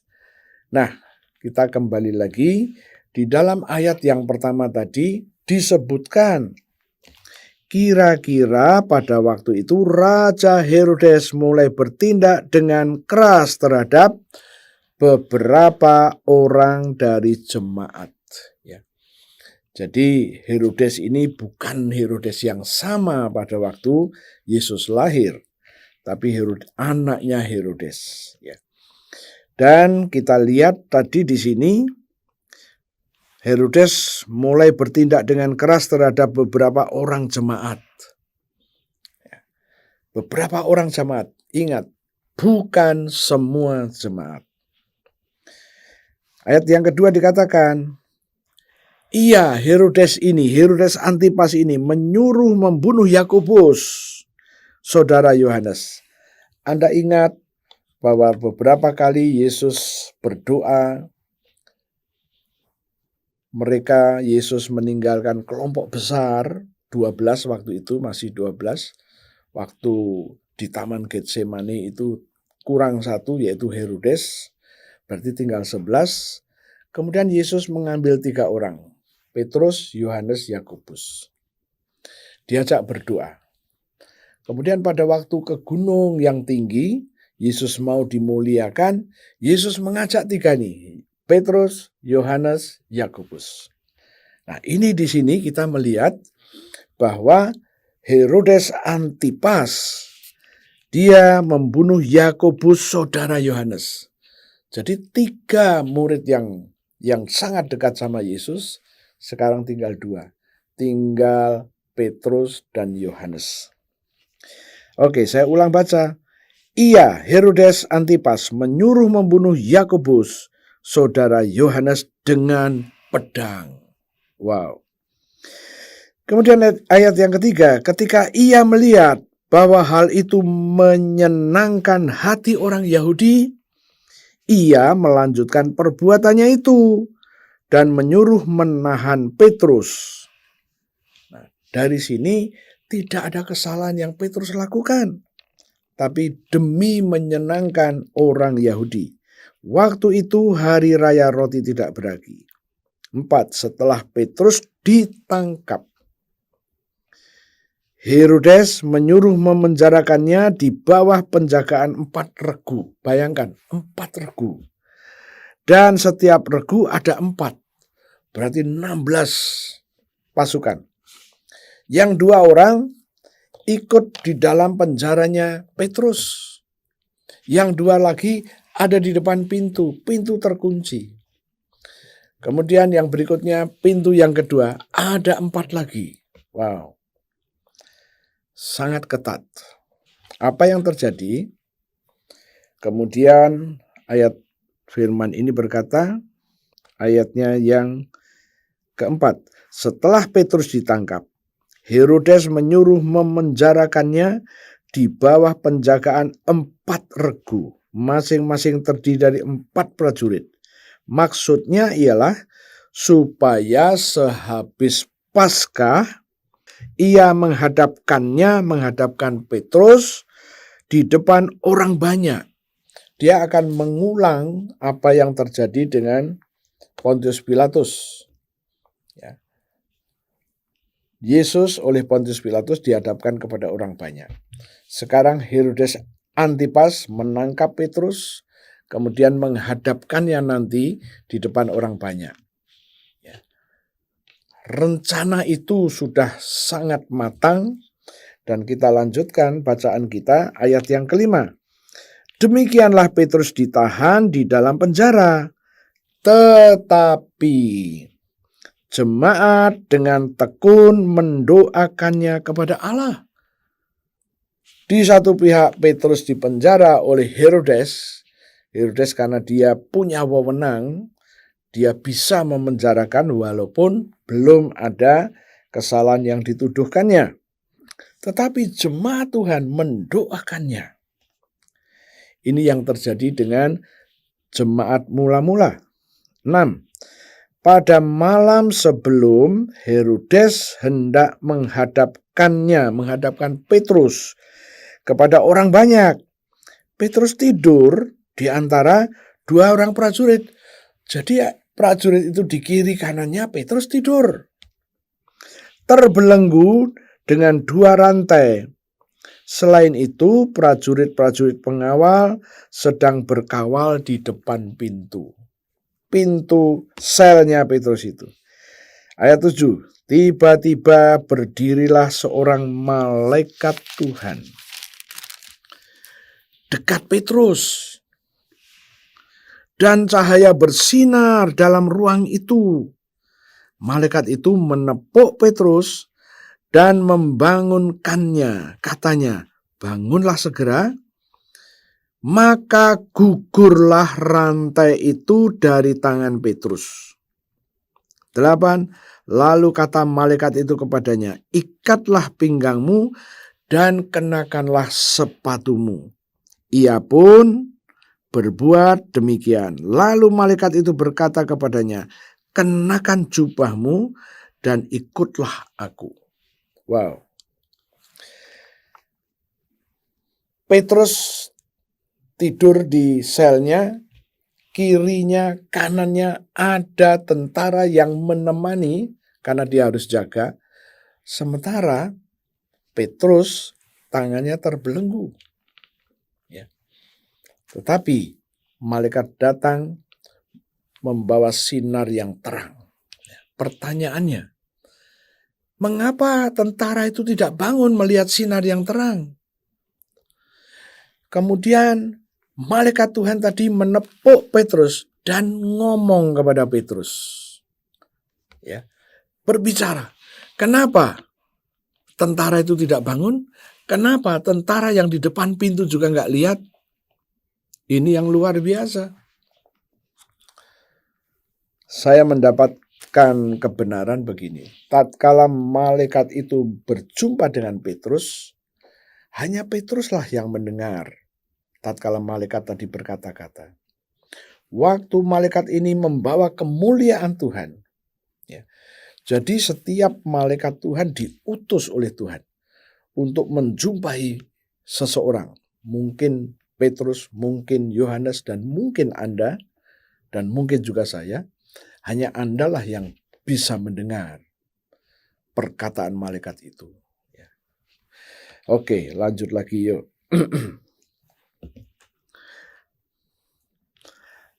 Nah, kita kembali lagi di dalam ayat yang pertama tadi disebutkan kira-kira pada waktu itu Raja Herodes mulai bertindak dengan keras terhadap beberapa orang dari jemaat. Jadi Herodes ini bukan Herodes yang sama pada waktu Yesus lahir, tapi anaknya Herodes. Ya. Dan kita lihat tadi di sini Herodes mulai bertindak dengan keras terhadap beberapa orang jemaat. Ya. Beberapa orang jemaat, ingat, bukan semua jemaat. Ayat yang kedua dikatakan, Herodes Antipas ini menyuruh membunuh Yakobus, saudara Yohanes. Anda ingat bahwa beberapa kali Yesus berdoa, Yesus meninggalkan kelompok besar, 12 waktu itu, masih 12. Waktu di Taman Getsemani itu kurang satu, yaitu Herodes, berarti tinggal 11. Kemudian Yesus mengambil 3 orang. Petrus, Yohanes, Yakobus. Diajak berdoa. Kemudian pada waktu ke gunung yang tinggi, Yesus mau dimuliakan, Yesus mengajak 3 nih, Petrus, Yohanes, Yakobus. Nah, ini di sini kita melihat bahwa Herodes Antipas, dia membunuh Yakobus, saudara Yohanes. Jadi 3 murid yang sangat dekat sama Yesus, sekarang tinggal 2. Tinggal Petrus dan Yohanes. Oke, saya ulang baca. Herodes Antipas menyuruh membunuh Yakobus, saudara Yohanes, dengan pedang. Wow. Kemudian ayat yang ketiga, ketika ia melihat bahwa hal itu menyenangkan hati orang Yahudi, ia melanjutkan perbuatannya itu dan menyuruh menahan Petrus. Nah, dari sini tidak ada kesalahan yang Petrus lakukan. tapi demi menyenangkan orang Yahudi. Waktu itu hari raya roti tidak beragi. 4. Setelah Petrus ditangkap, Herodes menyuruh memenjarakannya di bawah penjagaan 4 regu. Bayangkan, 4 regu. Dan setiap regu ada 4. Berarti 16 pasukan. Yang 2 orang ikut di dalam penjaranya Petrus. Yang 2 lagi ada di depan pintu terkunci. Kemudian yang berikutnya, pintu yang kedua, ada 4 lagi. Wow. Sangat ketat. Apa yang terjadi? Kemudian ayat firman ini berkata, ayatnya yang keempat, setelah Petrus ditangkap, Herodes menyuruh memenjarakannya di bawah penjagaan 4 regu, masing-masing terdiri dari 4 prajurit. Maksudnya ialah supaya sehabis Paskah ia menghadapkan Petrus di depan orang banyak. Dia akan mengulang apa yang terjadi dengan Pontius Pilatus. Ya. Yesus oleh Pontius Pilatus dihadapkan kepada orang banyak. Sekarang Herodes Antipas menangkap Petrus, kemudian menghadapkannya nanti di depan orang banyak. Ya. Rencana itu sudah sangat matang, dan kita lanjutkan bacaan kita ayat yang kelima. Demikianlah Petrus ditahan di dalam penjara, tetapi jemaat dengan tekun mendoakannya kepada Allah. Di satu pihak Petrus dipenjara oleh Herodes karena dia punya wewenang, dia bisa memenjarakan walaupun belum ada kesalahan yang dituduhkannya. Tetapi jemaat Tuhan mendoakannya. Ini yang terjadi dengan jemaat mula-mula. 6. Pada malam sebelum Herodes hendak menghadapkan Petrus kepada orang banyak, Petrus tidur di antara 2 orang prajurit. Jadi prajurit itu di kiri kanannya, Petrus tidur. Terbelenggu dengan 2 rantai. Selain itu, prajurit-prajurit pengawal sedang berkawal di depan pintu selnya Petrus itu. Ayat 7. Tiba-tiba berdirilah seorang malaikat Tuhan dekat Petrus, dan cahaya bersinar dalam ruang itu. Malaikat itu menepuk Petrus dan membangunkannya. Katanya, bangunlah segera. Maka gugurlah rantai itu dari tangan Petrus. 8. Lalu kata malaikat itu kepadanya, ikatlah pinggangmu dan kenakanlah sepatumu. Ia pun berbuat demikian. Lalu malaikat itu berkata kepadanya, kenakan jubahmu dan ikutlah aku. Wow. Petrus tidur di selnya, kirinya, kanannya ada tentara yang menemani karena dia harus jaga. Sementara Petrus tangannya terbelenggu. Ya. Tetapi malaikat datang membawa sinar yang terang. Pertanyaannya, mengapa tentara itu tidak bangun melihat sinar yang terang? Kemudian malaikat Tuhan tadi menepuk Petrus dan ngomong kepada Petrus. Ya, berbicara. Kenapa tentara itu tidak bangun? Kenapa tentara yang di depan pintu juga nggak lihat? Ini yang luar biasa. Saya mendapatkan kebenaran begini. Tatkala malaikat itu berjumpa dengan Petrus, hanya Petruslah yang mendengar. Tatkala malaikat tadi berkata-kata. Waktu malaikat ini membawa kemuliaan Tuhan. Ya. Jadi setiap malaikat Tuhan diutus oleh Tuhan untuk menjumpai seseorang. mungkin Petrus, mungkin Yohanes, dan mungkin Anda, dan mungkin juga saya, hanya Andalah yang bisa mendengar perkataan malaikat itu. Ya. Oke, lanjut lagi yuk.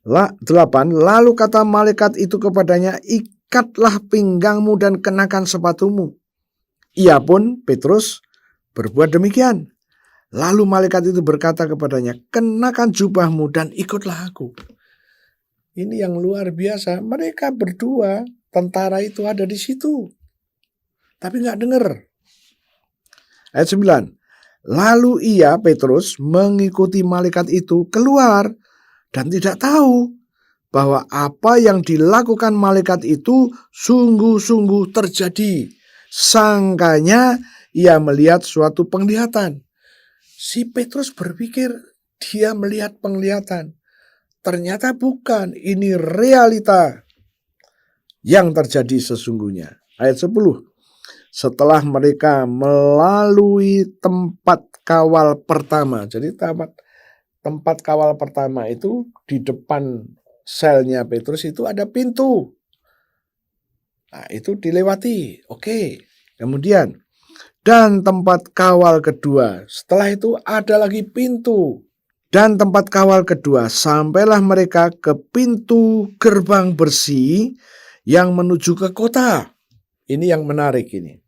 8. Lalu kata malaikat itu kepadanya, ikatlah pinggangmu dan kenakan sepatumu. Ia pun, Petrus, berbuat demikian. Lalu malaikat itu berkata kepadanya, kenakan jubahmu dan ikutlah aku. Ini yang luar biasa. Mereka berdua, tentara itu ada di situ. Tapi nggak dengar. Ayat 9. Lalu ia, Petrus, mengikuti malaikat itu keluar dan tidak tahu bahwa apa yang dilakukan malaikat itu sungguh-sungguh terjadi. Sangkanya ia melihat suatu penglihatan. Si Petrus berpikir dia melihat penglihatan. Ternyata bukan, ini realita yang terjadi sesungguhnya. Ayat 10. Setelah mereka melalui tempat kawal pertama. Jadi tempat kawal pertama itu di depan selnya Petrus itu ada pintu. Nah, itu dilewati. Oke. Kemudian, dan tempat kawal kedua. Setelah itu ada lagi pintu. Dan tempat kawal kedua, sampailah mereka ke pintu gerbang bersih yang menuju ke kota. Ini yang menarik ini.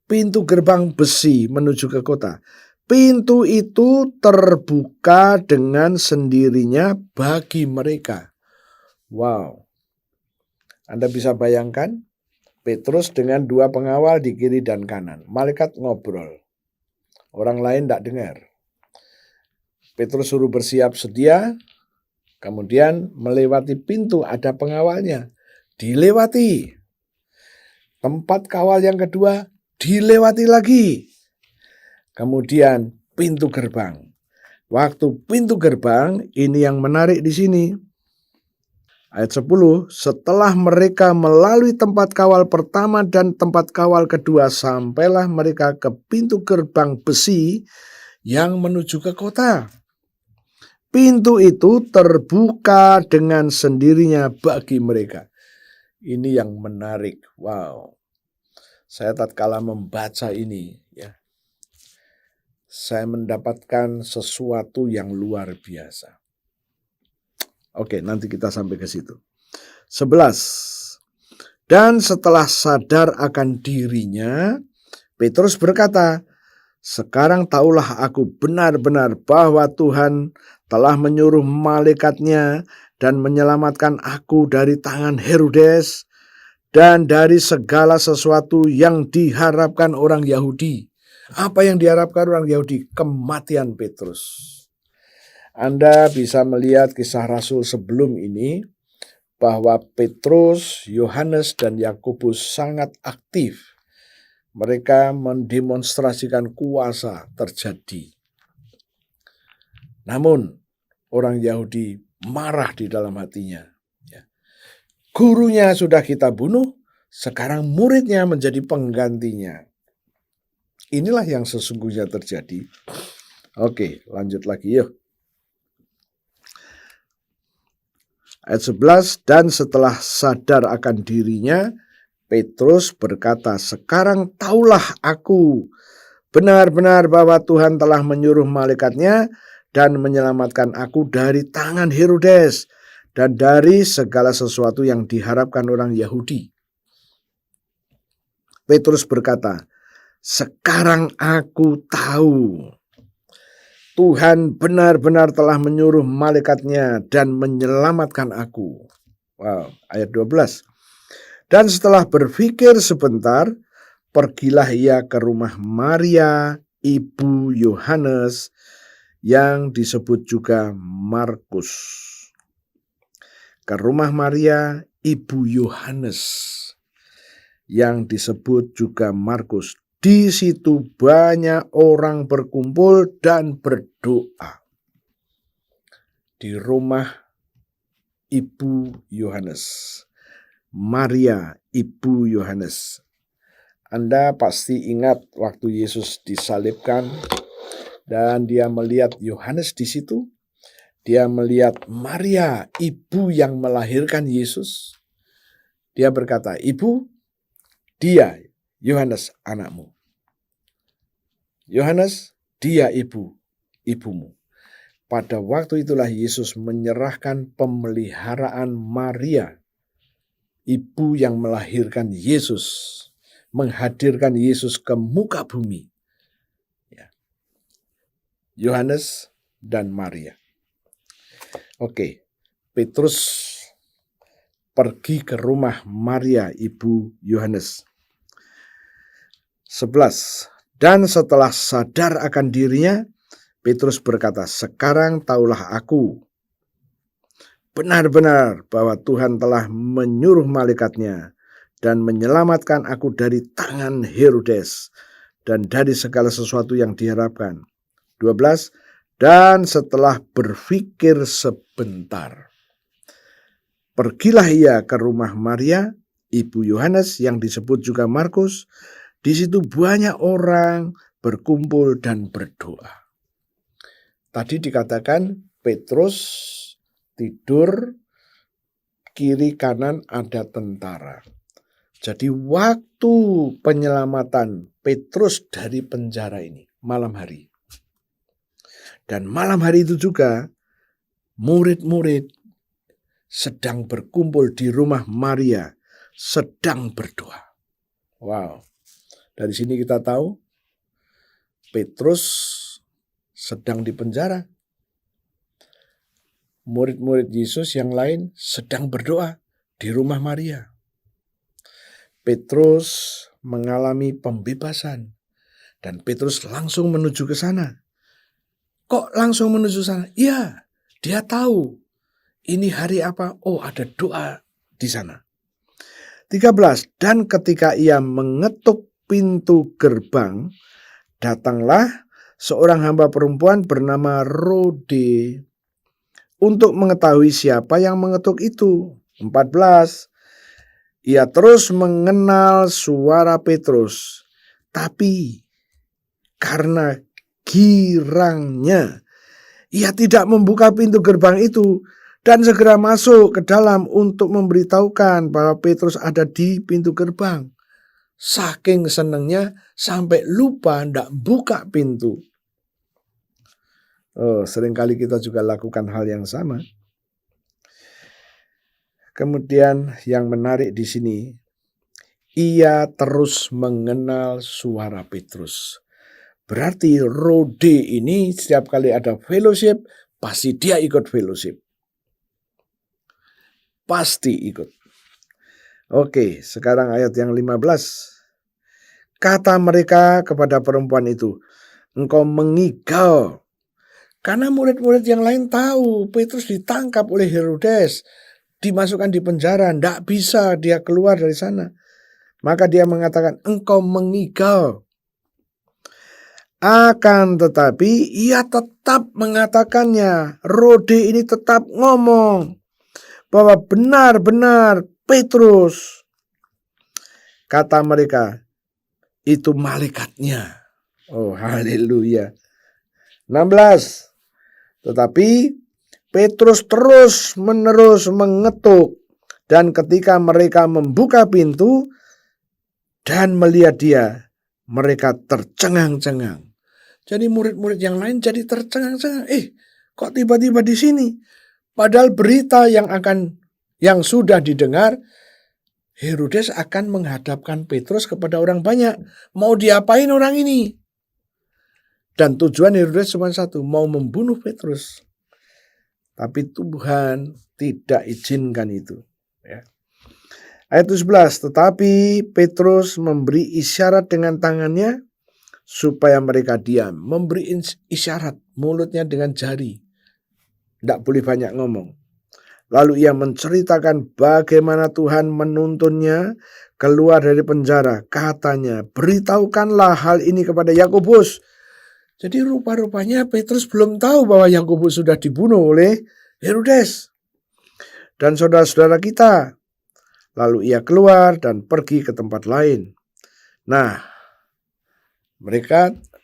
Pintu gerbang besi menuju ke kota. Pintu itu terbuka dengan sendirinya bagi mereka. Wow. Anda bisa bayangkan, Petrus dengan 2 pengawal di kiri dan kanan. Malaikat ngobrol. Orang lain tidak dengar. Petrus suruh bersiap sedia, kemudian melewati pintu, ada pengawalnya. Dilewati. Tempat kawal yang kedua, dilewati lagi. Kemudian pintu gerbang. Waktu pintu gerbang, ini yang menarik di sini. Ayat 10, setelah mereka melalui tempat kawal pertama dan tempat kawal kedua, sampailah mereka ke pintu gerbang besi yang menuju ke kota. Pintu itu terbuka dengan sendirinya bagi mereka. Ini yang menarik. Wow. Saya tatkala membaca ini, ya, saya mendapatkan sesuatu yang luar biasa. Oke, nanti kita sampai ke situ. 11. Dan setelah sadar akan dirinya, Petrus berkata, sekarang taulah aku benar-benar bahwa Tuhan telah menyuruh malaikatnya dan menyelamatkan aku dari tangan Herodes dan dari segala sesuatu yang diharapkan orang Yahudi. Apa yang diharapkan orang Yahudi? Kematian Petrus. Anda bisa melihat kisah Rasul sebelum ini bahwa Petrus, Yohanes, dan Yakobus sangat aktif. Mereka mendemonstrasikan kuasa terjadi. Namun orang Yahudi marah di dalam hatinya. Gurunya sudah kita bunuh, sekarang muridnya menjadi penggantinya. Inilah yang sesungguhnya terjadi. Oke, lanjut lagi yuk. Ayat 11, dan setelah sadar akan dirinya, Petrus berkata, sekarang taulah aku benar-benar bahwa Tuhan telah menyuruh malaikatnya dan menyelamatkan aku dari tangan Herodes dan dari segala sesuatu yang diharapkan orang Yahudi. Petrus berkata, sekarang aku tahu Tuhan benar-benar telah menyuruh malaikatnya dan menyelamatkan aku. Wow, ayat 12. Dan setelah berpikir sebentar, pergilah ia ke rumah Maria, ibu Yohanes, yang disebut juga Markus. Ke rumah Maria, ibu Yohanes, yang disebut juga Markus. Di situ banyak orang berkumpul dan berdoa. Di rumah ibu Yohanes. Maria, ibu Yohanes. Anda pasti ingat waktu Yesus disalibkan, Dan dia melihat Yohanes di situ. Dia melihat Maria, ibu yang melahirkan Yesus. Dia berkata, "Ibu, dia Yohanes anakmu. Yohanes, dia ibumu." Pada waktu itulah Yesus menyerahkan pemeliharaan Maria, ibu yang melahirkan Yesus, menghadirkan Yesus ke muka bumi. Yohanes dan Maria. Oke, Petrus pergi ke rumah Maria, ibu Yohanes. 11. Dan setelah sadar akan dirinya, Petrus berkata, "Sekarang taulah aku benar-benar bahwa Tuhan telah menyuruh malaikatnya dan menyelamatkan aku dari tangan Herodes dan dari segala sesuatu yang diharapkan." 12. Dan setelah berpikir sebentar, pergilah ia ke rumah Maria, ibu Yohanes yang disebut juga Markus. Di situ banyak orang berkumpul dan berdoa. Tadi dikatakan Petrus tidur, kiri kanan ada tentara. Jadi waktu penyelamatan Petrus dari penjara ini malam hari. Dan malam hari itu juga murid-murid sedang berkumpul di rumah Maria, sedang berdoa. Wow. Dari sini kita tahu Petrus sedang di penjara. Murid-murid Yesus yang lain sedang berdoa di rumah Maria. Petrus mengalami pembebasan dan Petrus langsung menuju ke sana. Kok langsung menuju sana? Ya, dia tahu ini hari apa? Oh, ada doa di sana. 13. Dan ketika ia mengetuk pintu gerbang, datanglah seorang hamba perempuan bernama Rode untuk mengetahui siapa yang mengetuk itu. 14. Ia terus mengenal suara Petrus, tapi karena girangnya ia tidak membuka pintu gerbang itu dan segera masuk ke dalam untuk memberitahukan bahwa Petrus ada di pintu gerbang. Saking senangnya sampai lupa ndak buka pintu. Seringkali kita juga lakukan hal yang sama. Kemudian yang menarik di sini, ia terus mengenal suara Petrus. Berarti Rode ini setiap kali ada fellowship, pasti dia ikut fellowship. Pasti ikut. Oke, sekarang ayat yang 15. Kata mereka kepada perempuan itu, "Engkau mengigau." Karena murid-murid yang lain tahu Petrus ditangkap oleh Herodes, dimasukkan di penjara, tidak bisa dia keluar dari sana. Maka dia mengatakan, "Engkau mengigau." Akan tetapi ia tetap mengatakannya. Rode ini tetap ngomong bahwa benar-benar Petrus. Kata mereka, "Itu malaikatnya." Oh, haleluya. 16. Tetapi Petrus terus menerus mengetuk, dan ketika mereka membuka pintu dan melihat dia, mereka tercengang-cengang. Jadi murid-murid yang lain jadi tercengang-cengang. Kok tiba-tiba di sini? Padahal berita yang sudah didengar, Herodes akan menghadapkan Petrus kepada orang banyak. Mau diapain orang ini? Dan tujuan Herodes cuma satu, mau membunuh Petrus. Tapi Tuhan tidak izinkan itu. Ya. Ayat 11, tetapi Petrus memberi isyarat dengan tangannya supaya mereka diam. Memberi isyarat mulutnya dengan jari. Tidak boleh banyak ngomong. Lalu ia menceritakan bagaimana Tuhan menuntunnya keluar dari penjara. Katanya, "Beritahukanlah hal ini kepada Yakobus." Jadi rupa-rupanya Petrus belum tahu bahwa Yakobus sudah dibunuh oleh Herodes dan saudara-saudara kita. Lalu ia keluar dan pergi ke tempat lain. Nah,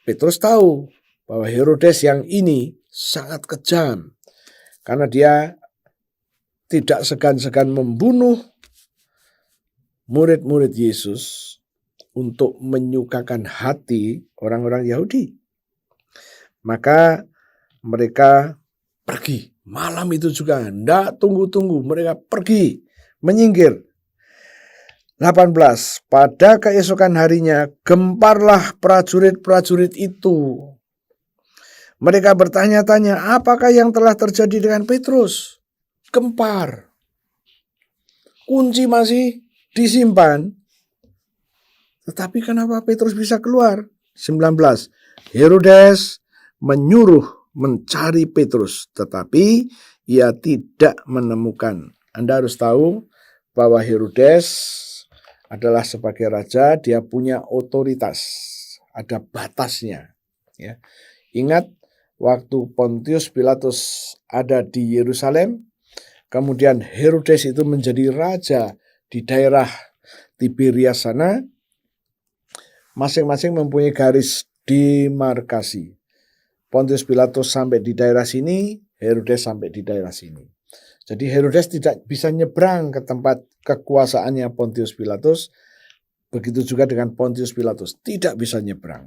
Petrus tahu bahwa Herodes yang ini sangat kejam karena dia tidak segan-segan membunuh murid-murid Yesus untuk menyukakan hati orang-orang Yahudi. Maka mereka pergi. Malam itu juga tidak tunggu-tunggu. Mereka pergi, menyingkir. 18. Pada keesokan harinya gemparlah prajurit-prajurit itu. Mereka bertanya-tanya, apakah yang telah terjadi dengan Petrus? Gempar. Kunci masih disimpan. Tetapi kenapa Petrus bisa keluar? 19. Herodes menyuruh mencari Petrus, tetapi ia tidak menemukan. Anda harus tahu bahwa Herodes adalah sebagai raja, dia punya otoritas, ada batasnya. Ya. Ingat waktu Pontius Pilatus ada di Yerusalem, kemudian Herodes itu menjadi raja di daerah Tiberias sana, masing-masing mempunyai garis demarkasi. Pontius Pilatus sampai di daerah sini, Herodes sampai di daerah sini. Jadi Herodes tidak bisa nyebrang ke tempat kekuasaannya Pontius Pilatus. Begitu juga dengan Pontius Pilatus, tidak bisa nyebrang.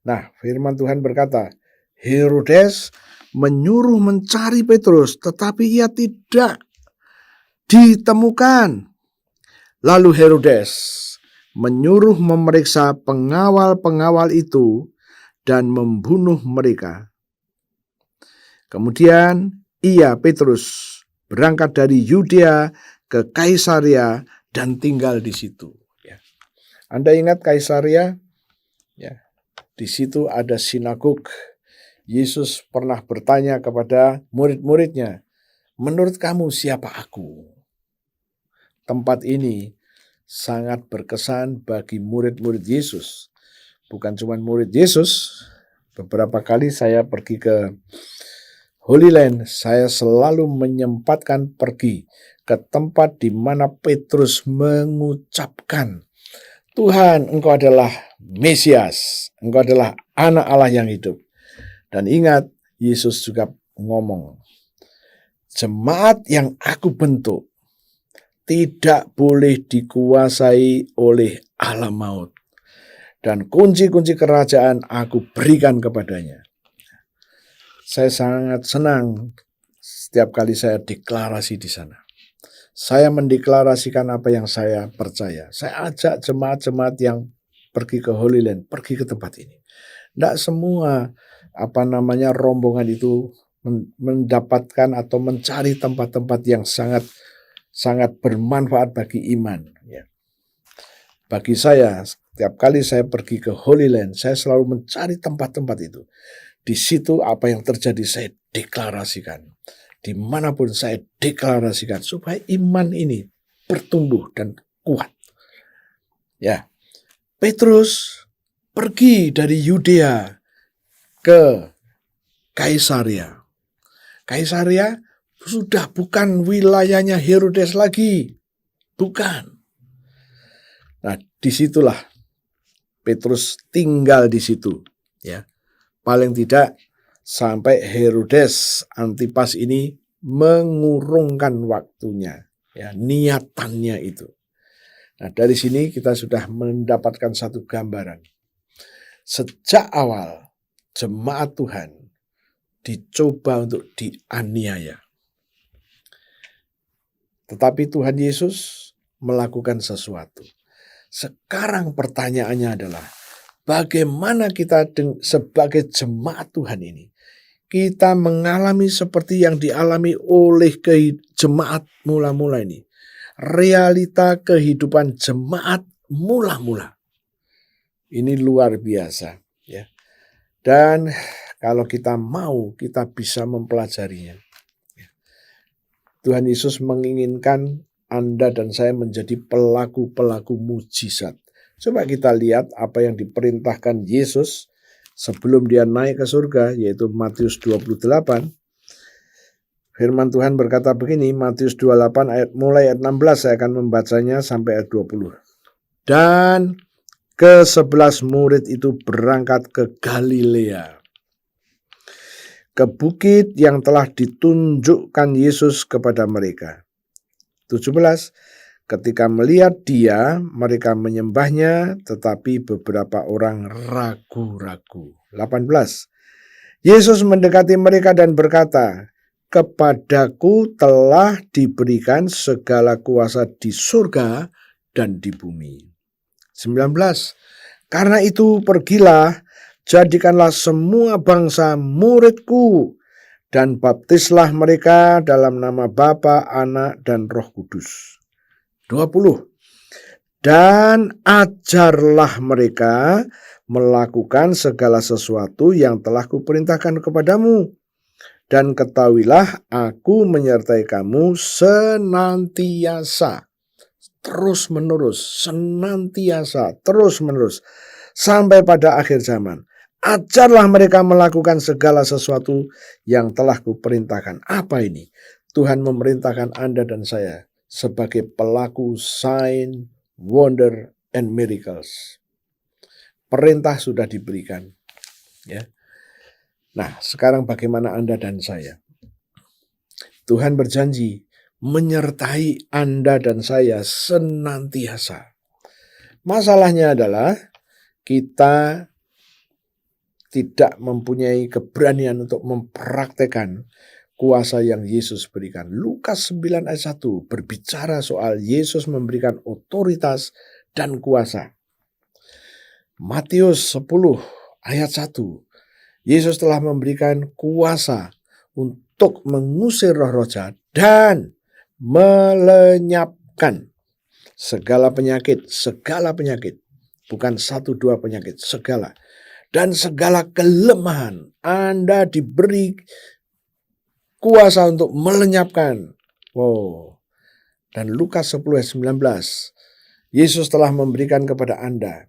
Nah, firman Tuhan berkata, Herodes menyuruh mencari Petrus, tetapi ia tidak ditemukan. Lalu Herodes menyuruh memeriksa pengawal-pengawal itu dan membunuh mereka. Kemudian ia, Petrus, berangkat dari Yudea ke Kaisaria dan tinggal di situ. Ya. Anda ingat Kaisaria? Ya. Di situ ada sinagog. Yesus pernah bertanya kepada murid-muridnya, menurut kamu siapa aku? Tempat ini sangat berkesan bagi murid-murid Yesus. Bukan cuma murid Yesus, beberapa kali saya pergi ke Holy Land, saya selalu menyempatkan pergi ke tempat di mana Petrus mengucapkan, Tuhan, Engkau adalah Mesias, Engkau adalah anak Allah yang hidup. Dan ingat, Yesus juga ngomong, jemaat yang aku bentuk tidak boleh dikuasai oleh alam maut. Dan kunci-kunci kerajaan aku berikan kepadanya. Saya sangat senang setiap kali saya deklarasi di sana. Saya mendeklarasikan apa yang saya percaya. Saya ajak jemaat-jemaat yang pergi ke Holy Land, pergi ke tempat ini. Tidak semua rombongan itu mendapatkan atau mencari tempat-tempat yang sangat bermanfaat bagi iman. Ya. Bagi saya, setiap kali saya pergi ke Holy Land, saya selalu mencari tempat-tempat itu. Di situ apa yang terjadi saya deklarasikan. Dimanapun saya deklarasikan supaya iman ini bertumbuh dan kuat. Ya, Petrus pergi dari Yudea ke Kaisaria. Kaisaria sudah bukan wilayahnya Herodes lagi. Bukan. Nah, disitulah Petrus tinggal di situ. Ya, paling tidak sampai Herodes Antipas ini mengurungkan waktunya, ya, niatannya itu. Nah, dari sini kita sudah mendapatkan satu gambaran. Sejak awal jemaat Tuhan dicoba untuk dianiaya. Tetapi Tuhan Yesus melakukan sesuatu. Sekarang pertanyaannya adalah, bagaimana kita sebagai jemaat Tuhan ini, kita mengalami seperti yang dialami oleh jemaat mula-mula ini. Realita kehidupan jemaat mula-mula. Ini luar biasa. Ya. Dan kalau kita mau, kita bisa mempelajarinya. Tuhan Yesus menginginkan Anda dan saya menjadi pelaku-pelaku mujizat. Coba kita lihat apa yang diperintahkan Yesus sebelum dia naik ke surga, yaitu Matius 28. Firman Tuhan berkata begini, Matius 28 mulai ayat 16, saya akan membacanya sampai ayat 20. Dan ke-11 murid itu berangkat ke Galilea, ke bukit yang telah ditunjukkan Yesus kepada mereka. 17. Ketika melihat dia, mereka menyembahnya, tetapi beberapa orang ragu-ragu. 18. Yesus mendekati mereka dan berkata, "Kepadaku telah diberikan segala kuasa di surga dan di bumi." 19. Karena itu pergilah, jadikanlah semua bangsa muridku, dan baptislah mereka dalam nama Bapa, Anak, dan Roh Kudus. 20. Dan ajarlah mereka melakukan segala sesuatu yang telah kuperintahkan kepadamu. Dan ketahuilah, aku menyertai kamu senantiasa, terus-menerus, senantiasa, terus-menerus, sampai pada akhir zaman. Ajarlah mereka melakukan segala sesuatu yang telah kuperintahkan. Apa ini? Tuhan memerintahkan Anda dan saya sebagai pelaku sign, wonder, and miracles. Perintah sudah diberikan. Ya. Nah, sekarang bagaimana Anda dan saya? Tuhan berjanji menyertai Anda dan saya senantiasa. Masalahnya adalah kita tidak mempunyai keberanian untuk mempraktekkan kuasa yang Yesus berikan. Lukas 9 ayat 1 berbicara soal Yesus memberikan otoritas dan kuasa. Matius 10 ayat 1, Yesus telah memberikan kuasa untuk mengusir roh-roh jahat dan melenyapkan segala penyakit, bukan 1-2 penyakit, segala. Dan segala kelemahan. Anda diberi kuasa untuk melenyapkan. Wow. Dan Lukas 10 ayat 19. Yesus telah memberikan kepada Anda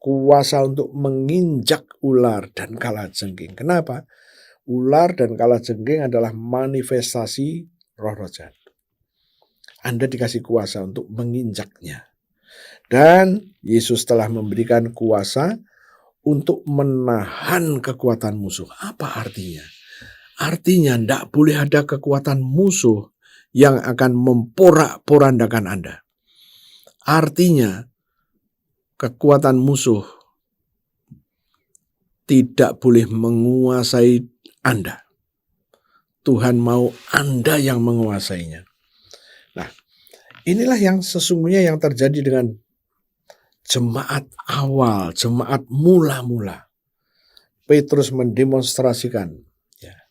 kuasa untuk menginjak ular dan kalajengking. Kenapa? Ular dan kalajengking adalah manifestasi roh-roh jahat. Anda dikasih kuasa untuk menginjaknya. Dan Yesus telah memberikan kuasa untuk menahan kekuatan musuh. Apa artinya? Artinya tidak boleh ada kekuatan musuh yang akan memporak-porandakan Anda. Artinya kekuatan musuh tidak boleh menguasai Anda. Tuhan mau Anda yang menguasainya. Nah, inilah yang sesungguhnya yang terjadi dengan jemaat awal, jemaat mula-mula. Petrus mendemonstrasikan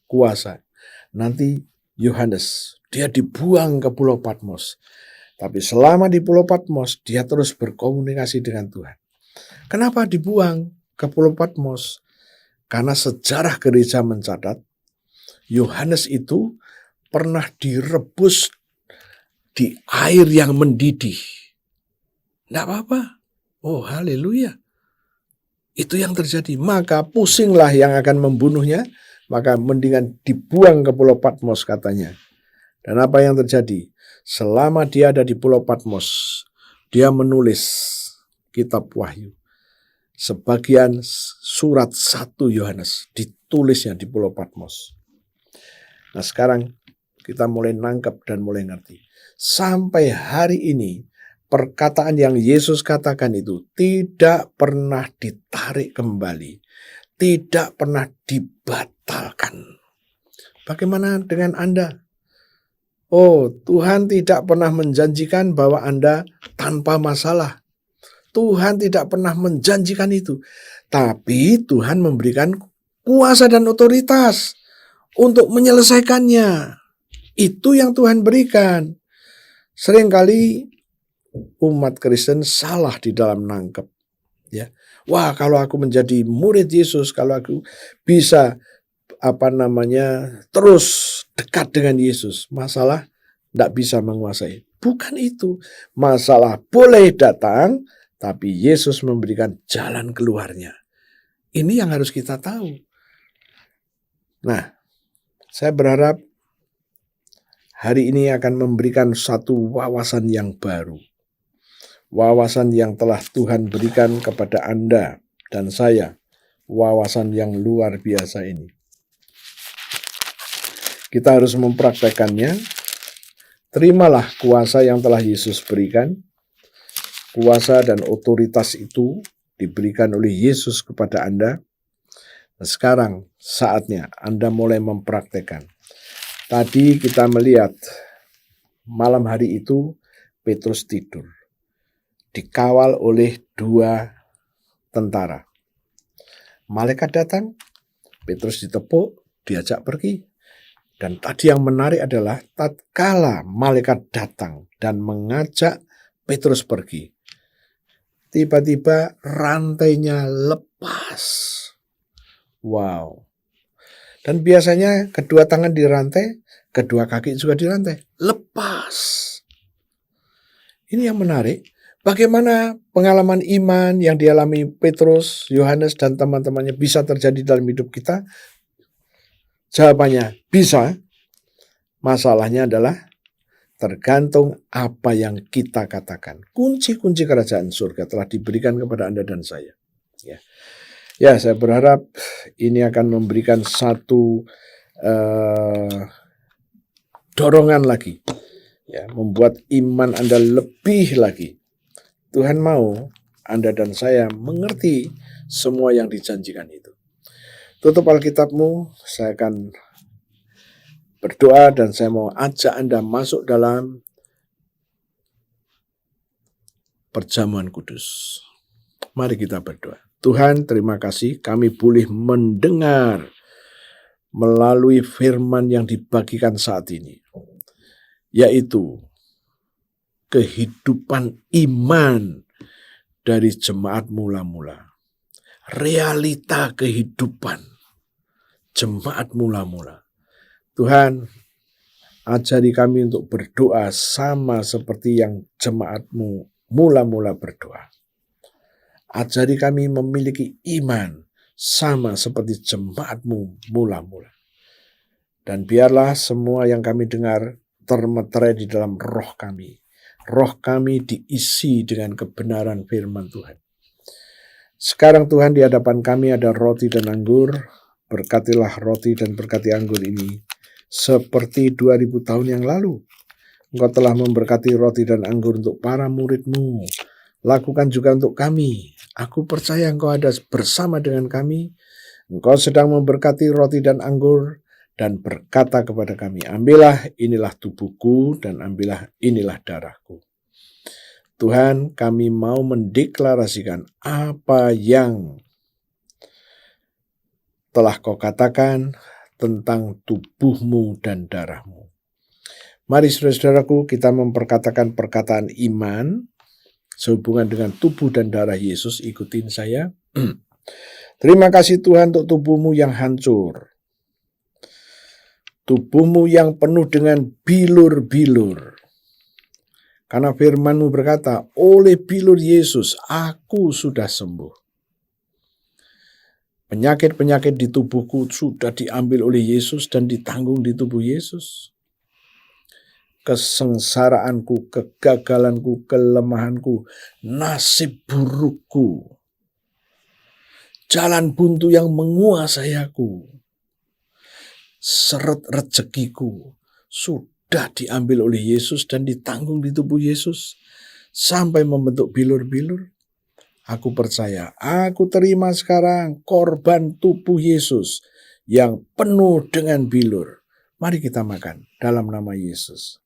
kuasa. Nanti Yohanes, dia dibuang ke Pulau Patmos. Tapi selama di Pulau Patmos, dia terus berkomunikasi dengan Tuhan. Kenapa dibuang ke Pulau Patmos? Karena sejarah gereja mencatat, Yohanes itu pernah direbus di air yang mendidih. Tidak apa-apa. Oh, haleluya. Itu yang terjadi. Maka pusinglah yang akan membunuhnya. Maka mendingan dibuang ke Pulau Patmos katanya. Dan apa yang terjadi? Selama dia ada di Pulau Patmos, dia menulis kitab Wahyu. Sebagian surat 1 Yohanes ditulisnya di Pulau Patmos. Nah, sekarang kita mulai nangkep dan mulai ngerti. Sampai hari ini, perkataan yang Yesus katakan itu tidak pernah ditarik kembali. Tidak pernah dibatalkan. Bagaimana dengan Anda? Oh, Tuhan tidak pernah menjanjikan bahwa Anda tanpa masalah. Tuhan tidak pernah menjanjikan itu. Tapi Tuhan memberikan kuasa dan otoritas untuk menyelesaikannya. Itu yang Tuhan berikan. Seringkali umat Kristen salah di dalam nangkep. Ya, wah, kalau aku menjadi murid Yesus, kalau aku bisa terus dekat dengan Yesus, masalah tidak bisa menguasai. Bukan itu. Masalah boleh datang, tapi Yesus memberikan jalan keluarnya. Ini yang harus kita tahu. Nah, saya berharap hari ini akan memberikan satu wawasan yang baru. wawasan yang telah Tuhan berikan kepada Anda dan saya, wawasan yang luar biasa ini. Kita harus mempraktekannya. Terimalah kuasa yang telah Yesus berikan. Kuasa dan otoritas itu diberikan oleh Yesus kepada Anda. Nah, sekarang saatnya Anda mulai mempraktekkan. Tadi kita melihat malam hari itu Petrus tidur, dikawal oleh 2 tentara. Malaikat datang, Petrus ditepuk, diajak pergi. Dan tadi yang menarik adalah tatkala malaikat datang dan mengajak Petrus pergi, tiba-tiba rantainya lepas. Wow. Dan biasanya kedua tangan dirantai, kedua kaki juga dirantai. Lepas. Ini yang menarik. Bagaimana pengalaman iman yang dialami Petrus, Yohanes, dan teman-temannya bisa terjadi dalam hidup kita? Jawabannya bisa. Masalahnya adalah tergantung apa yang kita katakan. Kunci-kunci kerajaan surga telah diberikan kepada Anda dan saya. Ya, saya berharap ini akan memberikan satu dorongan lagi. Ya, membuat iman Anda lebih lagi. Tuhan mau Anda dan saya mengerti semua yang dijanjikan itu. Tutup Alkitabmu, saya akan berdoa dan saya mau ajak Anda masuk dalam perjamuan kudus. Mari kita berdoa. Tuhan, terima kasih kami boleh mendengar melalui firman yang dibagikan saat ini, yaitu kehidupan iman dari jemaat mula-mula. Realita kehidupan jemaat mula-mula. Tuhan, ajari kami untuk berdoa sama seperti yang jemaat-Mu mula-mula berdoa. Ajari kami memiliki iman sama seperti jemaat-Mu mula-mula. Dan biarlah semua yang kami dengar termeterai di dalam roh kami. Roh kami diisi dengan kebenaran firman Tuhan. Sekarang Tuhan, di hadapan kami ada roti dan anggur. Berkatilah roti dan berkati anggur ini seperti 2000 tahun yang lalu. Engkau telah memberkati roti dan anggur untuk para murid-Mu. Lakukan juga untuk kami. Aku percaya Engkau ada bersama dengan kami. Engkau sedang memberkati roti dan anggur dan berkata kepada kami, ambillah, inilah tubuhku, dan ambillah, inilah darahku. Tuhan, kami mau mendeklarasikan apa yang telah Kau katakan tentang tubuh-Mu dan darah-Mu. Mari saudara-saudaraku, kita memperkatakan perkataan iman sehubungan dengan tubuh dan darah Yesus. Ikutin saya. Terima kasih Tuhan untuk tubuh-Mu yang hancur. Tubuh-Mu yang penuh dengan bilur-bilur. Karena firman-Mu berkata, oleh bilur Yesus, aku sudah sembuh. Penyakit-penyakit di tubuhku sudah diambil oleh Yesus dan ditanggung di tubuh Yesus. Kesengsaraanku, kegagalanku, kelemahanku, nasib burukku, jalan buntu yang menguasai aku, seret rezekiku, sudah diambil oleh Yesus dan ditanggung di tubuh Yesus sampai membentuk bilur-bilur. Aku percaya, aku terima sekarang korban tubuh Yesus yang penuh dengan bilur. Mari kita makan dalam nama Yesus.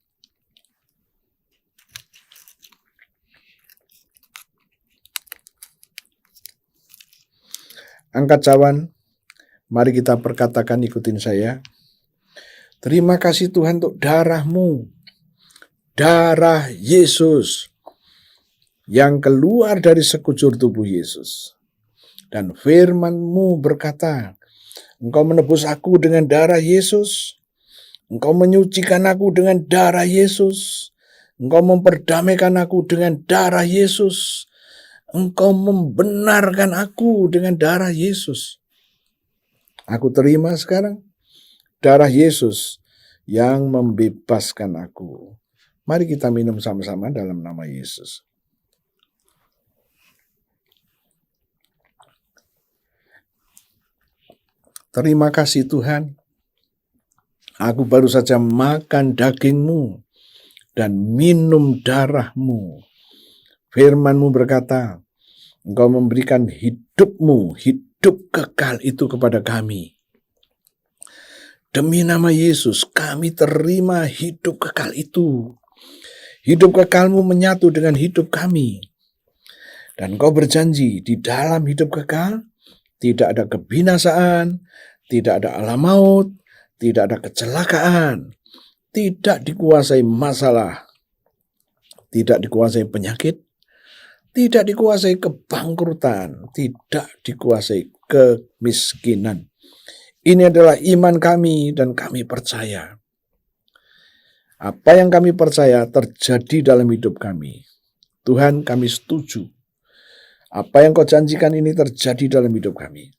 Angkat cawan, mari kita perkatakan, ikutin saya. Terima kasih Tuhan untuk darah-Mu, darah Yesus yang keluar dari sekujur tubuh Yesus. Dan firman-Mu berkata, Engkau menebus aku dengan darah Yesus, Engkau menyucikan aku dengan darah Yesus, Engkau memperdamaikan aku dengan darah Yesus, Engkau membenarkan aku dengan darah Yesus. Aku terima sekarang darah Yesus yang membebaskan aku. Mari kita minum sama-sama dalam nama Yesus. Terima kasih Tuhan. Aku baru saja makan daging-Mu dan minum darah-Mu. Firman-Mu berkata, Engkau memberikan hidup-Mu, hidup kekal itu kepada kami. Demi nama Yesus, kami terima hidup kekal itu. Hidup kekal-Mu menyatu dengan hidup kami. Dan Engkau berjanji, di dalam hidup kekal, tidak ada kebinasaan, tidak ada alam maut, tidak ada kecelakaan, tidak dikuasai masalah, tidak dikuasai penyakit, tidak dikuasai kebangkrutan, tidak dikuasai kemiskinan. Ini adalah iman kami dan kami percaya. Apa yang kami percaya terjadi dalam hidup kami. Tuhan, kami setuju. Apa yang Kau janjikan ini terjadi dalam hidup kami.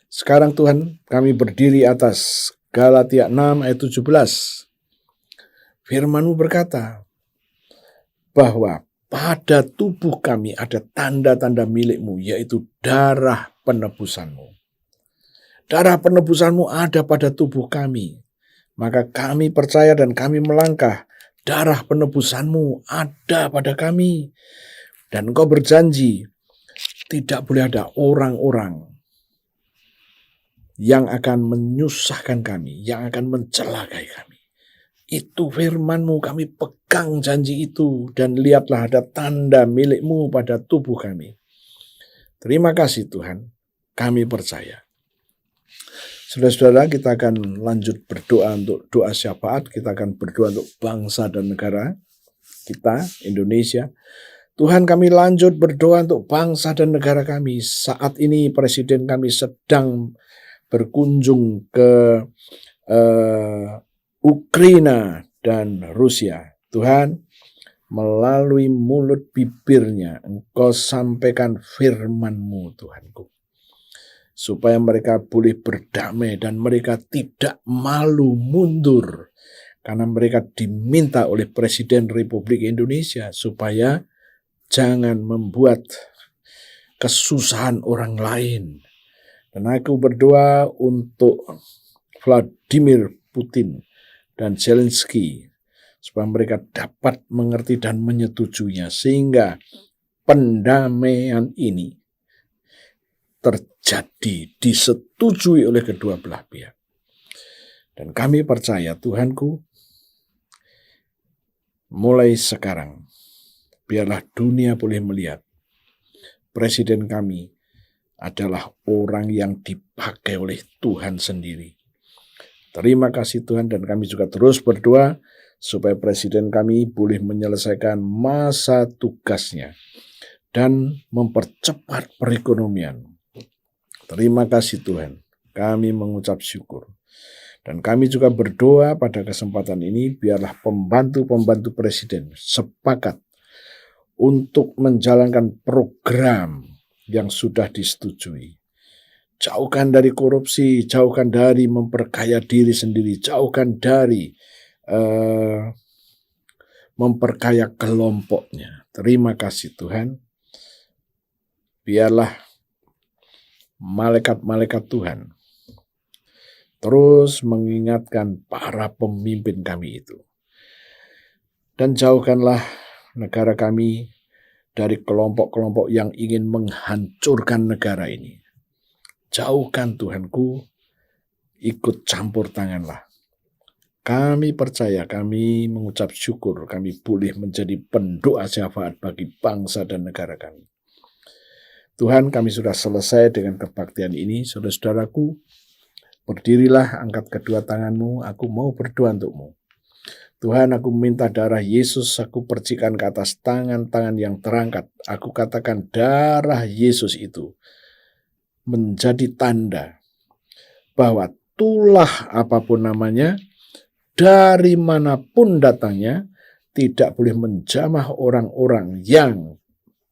Sekarang Tuhan, kami berdiri atas Galatia 6 ayat 17. Firman-Mu berkata bahwa pada tubuh kami ada tanda-tanda milik-Mu, yaitu darah penebusan-Mu. Darah penebusan-Mu ada pada tubuh kami. Maka kami percaya dan kami melangkah. Darah penebusan-Mu ada pada kami. Dan Engkau berjanji, tidak boleh ada orang-orang yang akan menyusahkan kami, yang akan mencelakai kami. Itu firman-Mu, kami pegang janji itu. Dan lihatlah ada tanda milik-Mu pada tubuh kami. Terima kasih Tuhan, kami percaya. Saudara-saudara, kita akan lanjut berdoa untuk doa syafaat. Kita akan berdoa untuk bangsa dan negara kita, Indonesia. Tuhan, kami lanjut berdoa untuk bangsa dan negara kami. Saat ini Presiden kami sedang berkunjung ke Ukraina dan Rusia. Tuhan, melalui mulut bibirnya, Engkau sampaikan firman-Mu, Tuhanku. Supaya mereka boleh berdamai dan mereka tidak malu mundur. Karena mereka diminta oleh Presiden Republik Indonesia supaya jangan membuat kesusahan orang lain. Dan aku berdoa untuk Vladimir Putin dan Zelensky supaya mereka dapat mengerti dan menyetujuinya sehingga pendamaian ini terjadi, disetujui oleh kedua belah pihak. Dan kami percaya Tuhanku, mulai sekarang biarlah dunia boleh melihat Presiden kami adalah orang yang dipakai oleh Tuhan sendiri. Terima kasih Tuhan, dan kami juga terus berdoa supaya Presiden kami boleh menyelesaikan masa tugasnya dan mempercepat perekonomian. Terima kasih Tuhan, kami mengucap syukur. Dan kami juga berdoa pada kesempatan ini, biarlah pembantu-pembantu Presiden sepakat untuk menjalankan program yang sudah disetujui. Jauhkan dari korupsi, jauhkan dari memperkaya diri sendiri, jauhkan dari memperkaya kelompoknya. Terima kasih Tuhan. Biarlah malaikat-malaikat Tuhan terus mengingatkan para pemimpin kami itu. Dan jauhkanlah negara kami dari kelompok-kelompok yang ingin menghancurkan negara ini. Jauhkan Tuhanku, ikut campur tanganlah. Kami percaya, kami mengucap syukur, kami boleh menjadi pendoa syafaat bagi bangsa dan negara kami. Tuhan, kami sudah selesai dengan kebaktian ini. Saudara-saudaraku, berdirilah, angkat kedua tanganmu, aku mau berdoa untukmu. Tuhan, aku minta darah Yesus, aku percikan ke atas tangan-tangan yang terangkat. Aku katakan darah Yesus itu menjadi tanda bahwa tulah apapun namanya, dari manapun datangnya, tidak boleh menjamah orang-orang yang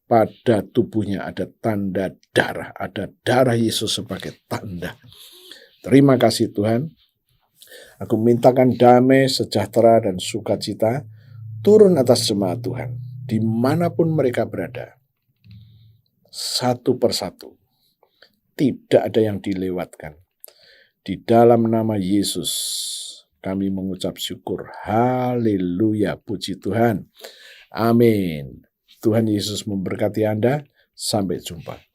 pada tubuhnya ada tanda darah, ada darah Yesus sebagai tanda. Terima kasih Tuhan. Aku mintakan damai, sejahtera, dan sukacita turun atas jemaat Tuhan, dimanapun mereka berada. Satu persatu. tidak ada yang dilewatkan. Di dalam nama Yesus kami mengucap syukur. Haleluya, puji Tuhan. Amin. Tuhan Yesus memberkati Anda. Sampai jumpa.